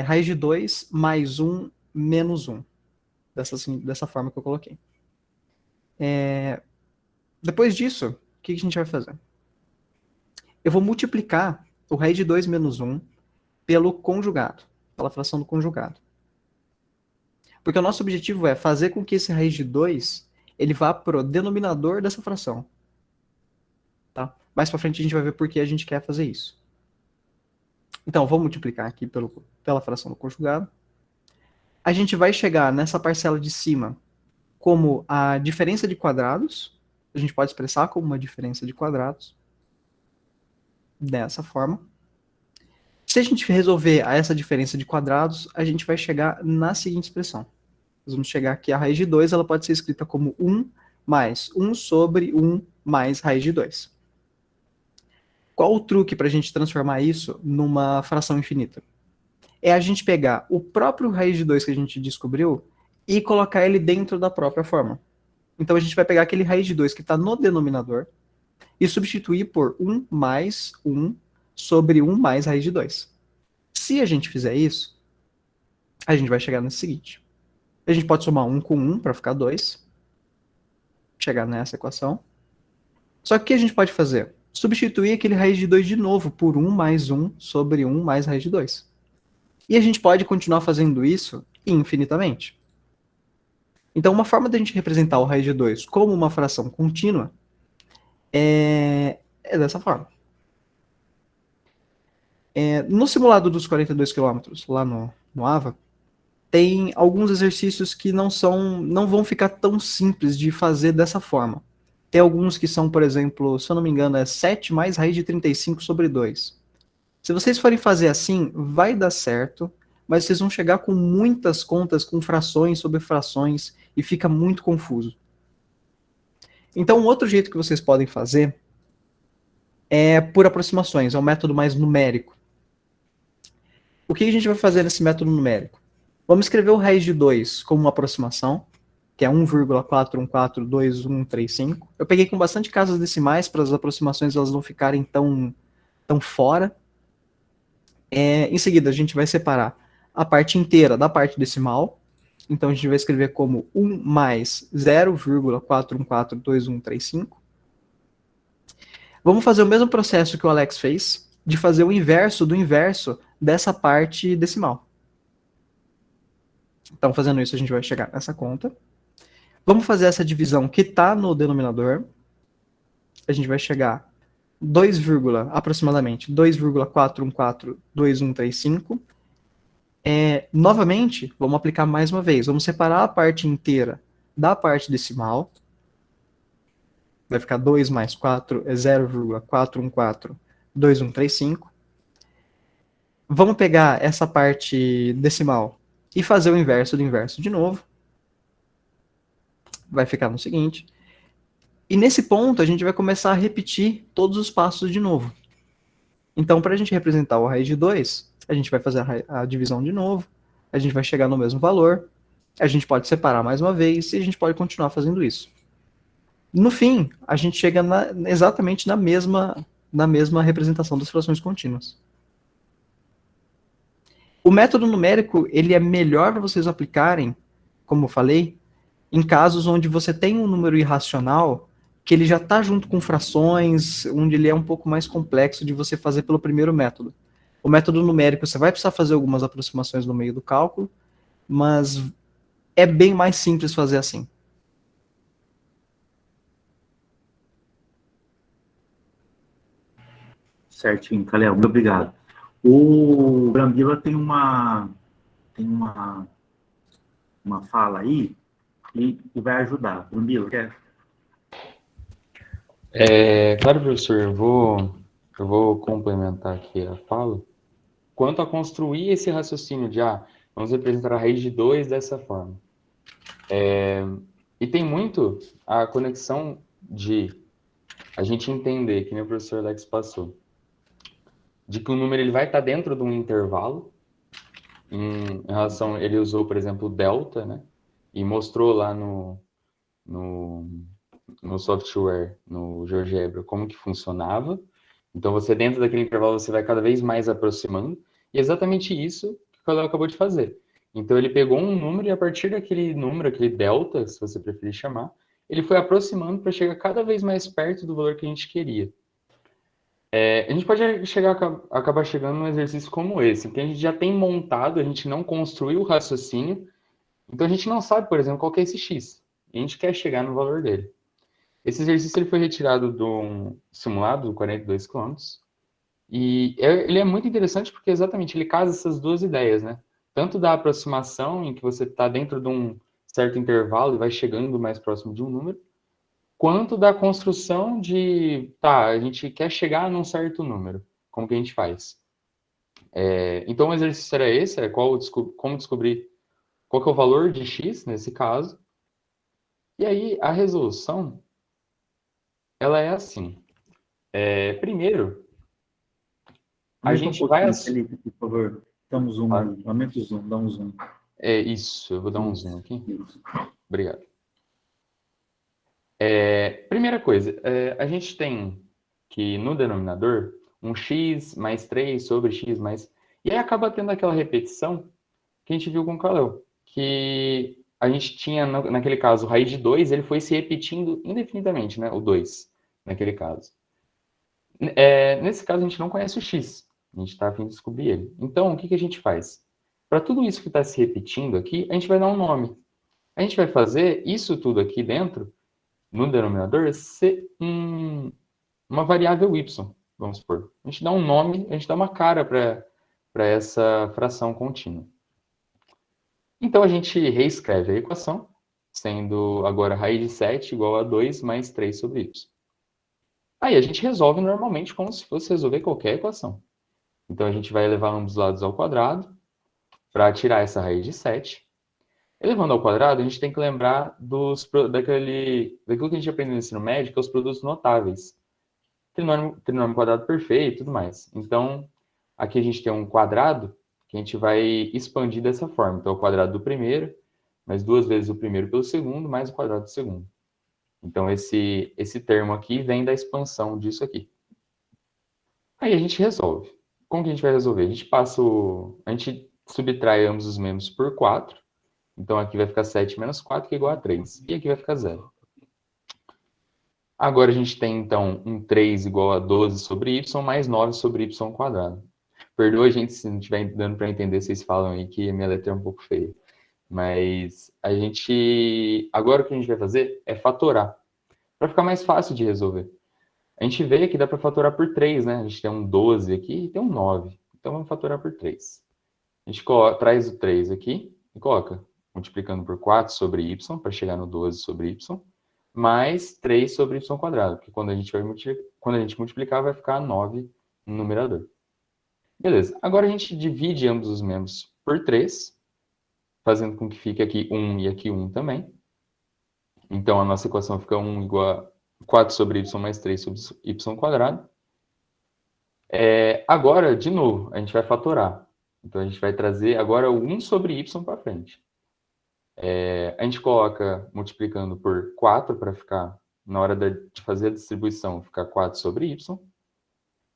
raiz de 2 mais 1 menos 1. Dessa forma que eu coloquei. Depois disso, o que a gente vai fazer? Eu vou multiplicar o raiz de 2 menos 1 pelo conjugado. pela fração do conjugado. Porque o nosso objetivo é fazer com que esse raiz de 2 ele vá para o denominador dessa fração. Tá? Mais para frente a gente vai ver por que a gente quer fazer isso. Então, vou multiplicar aqui pela fração do conjugado. A gente vai chegar nessa parcela de cima como a diferença de quadrados. A gente pode expressar como uma diferença de quadrados. Dessa forma. Se a gente resolver essa diferença de quadrados, a gente vai chegar na seguinte expressão. Nós vamos chegar aqui, a raiz de 2, ela pode ser escrita como 1 mais 1 sobre 1 mais raiz de 2. Qual o truque para a gente transformar isso numa fração infinita? É a gente pegar o próprio raiz de 2 que a gente descobriu e colocar ele dentro da própria forma. Então a gente vai pegar aquele raiz de 2 que está no denominador e substituir por 1 mais 1 sobre 1 mais raiz de 2. Se a gente fizer isso, a gente vai chegar no seguinte. A gente pode somar 1 com 1 para ficar 2. Chegar nessa equação. Só que o que a gente pode fazer? Substituir aquele raiz de 2 de novo por 1 mais 1 sobre 1 mais raiz de 2. E a gente pode continuar fazendo isso infinitamente. Então, uma forma da gente representar o raiz de 2 como uma fração contínua é dessa forma. No simulado dos 42 km, lá no AVA, tem alguns exercícios que não vão ficar tão simples de fazer dessa forma. Tem alguns que são, por exemplo, se eu não me engano, é 7 mais raiz de 35 sobre 2. Se vocês forem fazer assim, vai dar certo, mas vocês vão chegar com muitas contas, com frações sobre frações, e fica muito confuso. Então, um outro jeito que vocês podem fazer é por aproximações, é um método mais numérico. O que a gente vai fazer nesse método numérico? Vamos escrever o raiz de 2 como uma aproximação, que é 1,4142135. Eu peguei com bastante casas decimais para as aproximações elas não ficarem tão fora. Em seguida, a gente vai separar a parte inteira da parte decimal. Então, a gente vai escrever como 1 mais 0,4142135. Vamos fazer o mesmo processo que o Alex fez, de fazer o inverso do inverso dessa parte decimal. Então, fazendo isso, a gente vai chegar nessa conta. Vamos fazer essa divisão que está no denominador. A gente vai chegar aproximadamente 2,4142135. Novamente, vamos aplicar mais uma vez. Vamos separar a parte inteira da parte decimal. Vai ficar 2 mais 4 é 0,4142135. Vamos pegar essa parte decimal e fazer o inverso do inverso de novo. Vai ficar no seguinte. E nesse ponto, a gente vai começar a repetir todos os passos de novo. Então, para a gente representar o raiz de 2, a gente vai fazer a divisão de novo, a gente vai chegar no mesmo valor, a gente pode separar mais uma vez e a gente pode continuar fazendo isso. No fim, a gente chega exatamente na mesma representação das frações contínuas. O método numérico ele é melhor para vocês aplicarem, como eu falei, em casos onde você tem um número irracional que ele já está junto com frações, onde ele é um pouco mais complexo de você fazer pelo primeiro método. O método numérico, você vai precisar fazer algumas aproximações no meio do cálculo, mas é bem mais simples fazer assim. Certinho, Calel, muito obrigado. O Brambila tem uma fala aí e vai ajudar. Brambila, quer? Claro, professor, eu vou complementar aqui a fala. Quanto a construir esse raciocínio de, vamos representar a raiz de 2 dessa forma. E tem muito a conexão de a gente entender, que nem o professor Alex passou, de que o número ele vai estar dentro de um intervalo. Em relação, ele usou, por exemplo, o delta, né? E mostrou lá no software, no GeoGebra, como que funcionava. Então, você dentro daquele intervalo, você vai cada vez mais aproximando. E é exatamente isso que o Calel acabou de fazer. Então, ele pegou um número e a partir daquele número, aquele delta, se você preferir chamar, ele foi aproximando para chegar cada vez mais perto do valor que a gente queria. A gente pode acabar chegando num exercício como esse, que a gente já tem montado, a gente não construiu o raciocínio, então a gente não sabe, por exemplo, qual que é esse x. E a gente quer chegar no valor dele. Esse exercício ele foi retirado de um simulado do 42 quilômetros, e ele é muito interessante porque exatamente ele casa essas duas ideias, né? Tanto da aproximação, em que você está dentro de um certo intervalo e vai chegando mais próximo de um número, quanto da construção de, tá, a gente quer chegar num certo número. Como que a gente faz? Então, o exercício era esse, era como descobrir qual que é o valor de x, nesse caso. E aí, a resolução, ela é assim. Primeiro, a Aumenta um gente vai... pouquinho, Felipe, por favor. Dá um zoom Claro. aí. Aumenta o zoom, dá um zoom. Isso, eu vou dar um zoom aqui. Isso. Obrigado. Primeira coisa, a gente tem que no denominador um x mais 3 sobre x mais... E aí acaba tendo aquela repetição que a gente viu com o Kalel, que a gente tinha, naquele caso, raiz de 2, ele foi se repetindo indefinidamente, né? O 2, naquele caso. Nesse caso, a gente não conhece o x, a gente está a fim de descobrir ele. Então, o que a gente faz? Para tudo isso que está se repetindo aqui, a gente vai dar um nome. A gente vai fazer isso tudo aqui dentro, no denominador, ser uma variável y, vamos supor. A gente dá um nome, a gente dá uma cara para essa fração contínua. Então, a gente reescreve a equação, sendo agora raiz de 7 igual a 2 mais 3 sobre y. Aí a gente resolve normalmente como se fosse resolver qualquer equação. Então, a gente vai levar um dos lados ao quadrado para tirar essa raiz de 7. Elevando ao quadrado, a gente tem que lembrar daquilo que a gente aprendeu no ensino médio, que é os produtos notáveis. Trinômio quadrado perfeito e tudo mais. Então, aqui a gente tem um quadrado que a gente vai expandir dessa forma. Então, o quadrado do primeiro, mais 2 vezes o primeiro pelo segundo, mais o quadrado do segundo. Então, esse termo aqui vem da expansão disso aqui. Aí a gente resolve. Como que a gente vai resolver? A gente subtrai ambos os membros por 4. Então, aqui vai ficar 7 menos 4, que é igual a 3. E aqui vai ficar 0. Agora a gente tem, então, um 3 igual a 12 sobre y, mais 9 sobre y quadrado. Perdoa a gente se não estiver dando para entender, vocês falam aí que a minha letra é um pouco feia. Mas agora o que a gente vai fazer é fatorar, para ficar mais fácil de resolver. A gente vê que dá para fatorar por 3, né? A gente tem um 12 aqui e tem um 9. Então vamos fatorar por 3. A gente traz o 3 aqui e coloca multiplicando por 4 sobre y, para chegar no 12 sobre y, mais 3 sobre y quadrado, porque quando a gente multiplicar vai ficar 9 no numerador. Beleza, agora a gente divide ambos os membros por 3, fazendo com que fique aqui 1 e aqui 1 também. Então, a nossa equação fica 1 igual a 4 sobre y mais 3 sobre y quadrado. Agora, de novo, a gente vai fatorar. Então, a gente vai trazer agora o 1 sobre y para frente. A gente coloca multiplicando por 4 para ficar, na hora de fazer a distribuição, ficar 4 sobre y,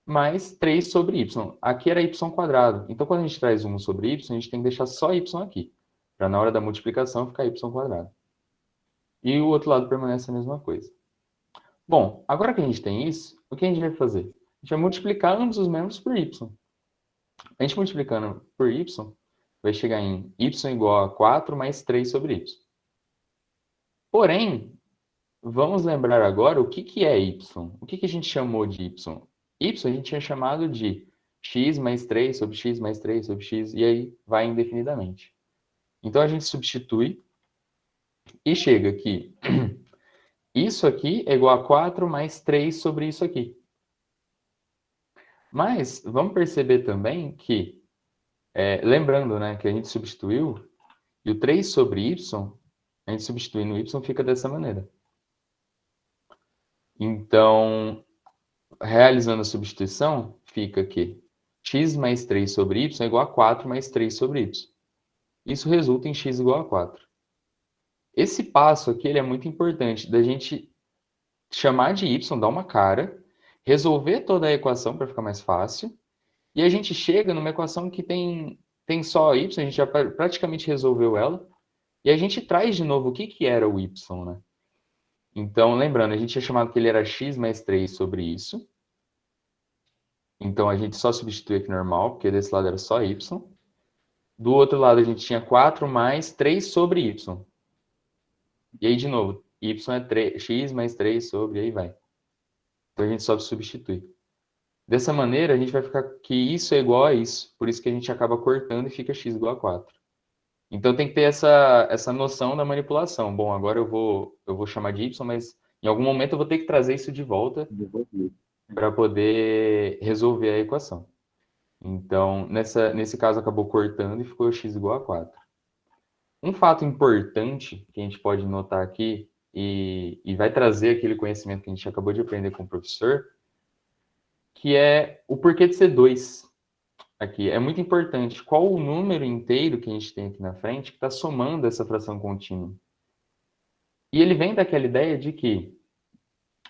mais 3 sobre y. Aqui era y quadrado. Então, quando a gente traz 1 sobre y, a gente tem que deixar só y aqui, para na hora da multiplicação ficar y quadrado. E o outro lado permanece a mesma coisa. Bom, agora que a gente tem isso, o que a gente vai fazer? A gente vai multiplicar ambos os membros por y. A gente multiplicando por y, vai chegar em y igual a 4 mais 3 sobre y. Porém, vamos lembrar agora o que é y. O que a gente chamou de y? Y a gente tinha chamado de x mais 3 sobre x mais 3 sobre x, e aí vai indefinidamente. Então, a gente substitui e chega aqui. Isso aqui é igual a 4 mais 3 sobre isso aqui. Mas, vamos perceber também que, lembrando, né, que a gente substituiu, e o 3 sobre y, a gente substituindo o y fica dessa maneira. Então, realizando a substituição, fica que x mais 3 sobre y é igual a 4 mais 3 sobre y. Isso resulta em x igual a 4. Esse passo aqui ele é muito importante, da gente chamar de y, dar uma cara, resolver toda a equação para ficar mais fácil, e a gente chega numa equação que tem só y, a gente já praticamente resolveu ela, e a gente traz de novo o que era o y, né? Então, lembrando, a gente tinha chamado que ele era x mais 3 sobre isso. Então, a gente só substitui aqui normal, porque desse lado era só y. Do outro lado, a gente tinha 4 mais 3 sobre y. E aí, de novo, y é 3, x mais 3 sobre, aí vai. Então, a gente só substitui. Dessa maneira, a gente vai ficar que isso é igual a isso. Por isso que a gente acaba cortando e fica x igual a 4. Então, tem que ter essa noção da manipulação. Bom, agora eu vou chamar de y, mas em algum momento eu vou ter que trazer isso de volta Devolver. para poder resolver a equação. Então, nesse caso, acabou cortando e ficou x igual a 4. Um fato importante que a gente pode notar aqui, e vai trazer aquele conhecimento que a gente acabou de aprender com o professor, que é o porquê de ser 2. Aqui, é muito importante. Qual o número inteiro que a gente tem aqui na frente que está somando essa fração contínua? E ele vem daquela ideia de que,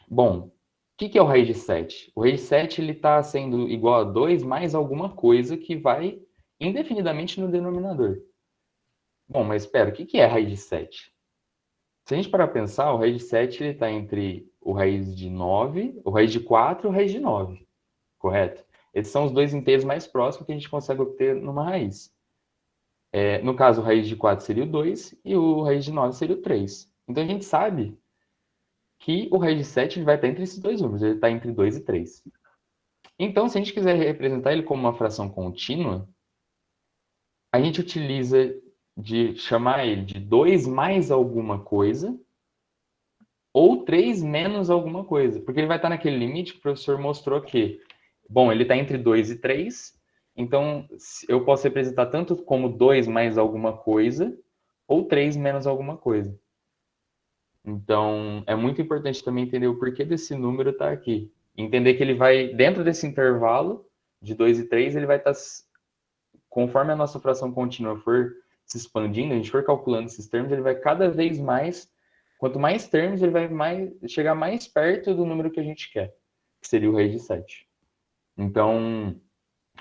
bom, o que é o raiz de 7? O raiz de 7 está sendo igual a 2 mais alguma coisa que vai indefinidamente no denominador. Bom, mas espera, o que é a raiz de 7? Se a gente parar para pensar, o raiz de 7 está entre o raiz de 9, o raiz de 4 e o raiz de 9, correto? Esses são os dois inteiros mais próximos que a gente consegue obter numa raiz. No caso, o raiz de 4 seria o 2 e o raiz de 9 seria o 3. Então, a gente sabe que o raiz de 7 ele vai estar entre esses dois números, ele está entre 2 e 3. Então, se a gente quiser representar ele como uma fração contínua, a gente utiliza de chamar ele de 2 mais alguma coisa ou 3 menos alguma coisa, porque ele vai estar naquele limite que o professor mostrou que, bom, ele está entre 2 e 3, então eu posso representar tanto como 2 mais alguma coisa ou 3 menos alguma coisa. Então, é muito importante também entender o porquê desse número estar aqui. Entender que ele vai, dentro desse intervalo de 2 e 3, ele vai estar, conforme a nossa fração contínua for se expandindo, a gente for calculando esses termos, ele vai cada vez mais, quanto mais termos, ele vai chegar mais perto do número que a gente quer, que seria o raiz de 7. Então,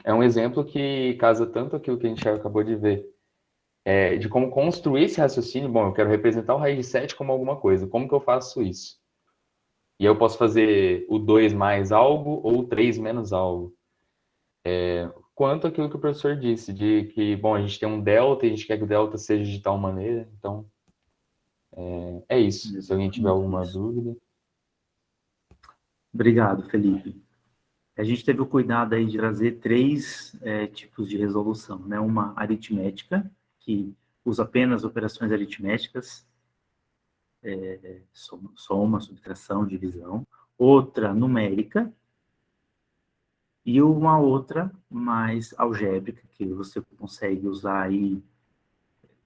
é um exemplo que casa tanto aquilo que a gente acabou de ver, de como construir esse raciocínio. Bom, eu quero representar o raiz de 7 como alguma coisa. Como que eu faço isso? E eu posso fazer o 2 mais algo ou o 3 menos algo. Quanto aquilo que o professor disse, de que, bom, a gente tem um delta e a gente quer que o delta seja de tal maneira. Então, é isso. Se alguém tiver alguma dúvida. Obrigado, Felipe. A gente teve o cuidado aí de trazer 3 tipos de resolução, né? Uma aritmética, que usa apenas operações aritméticas, soma, subtração, divisão. Outra numérica, e uma outra mais algébrica, que você consegue usar aí,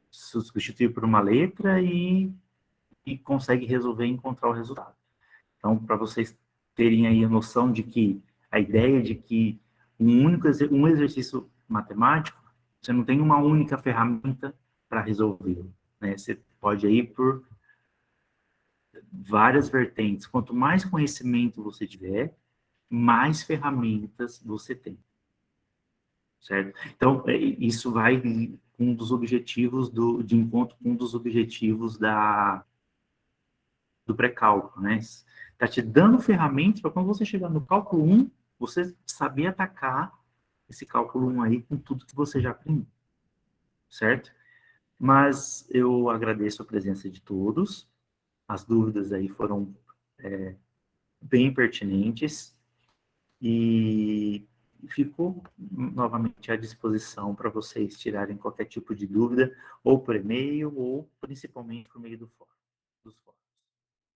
substituir por uma letra e consegue resolver e encontrar o resultado. Então, para vocês terem aí a noção de que a ideia de que um exercício matemático, você não tem uma única ferramenta para resolvê-lo, né? Você pode ir por várias vertentes. Quanto mais conhecimento você tiver, mais ferramentas você tem, certo? Então, isso vai com um dos objetivos de encontro com um dos objetivos do pré-cálculo, né? Está te dando ferramentas para quando você chegar no cálculo 1, você saber atacar esse cálculo 1 aí com tudo que você já aprendeu, certo? Mas eu agradeço a presença de todos, as dúvidas aí foram bem pertinentes, e fico novamente à disposição para vocês tirarem qualquer tipo de dúvida, ou por e-mail, ou principalmente por meio do fórum.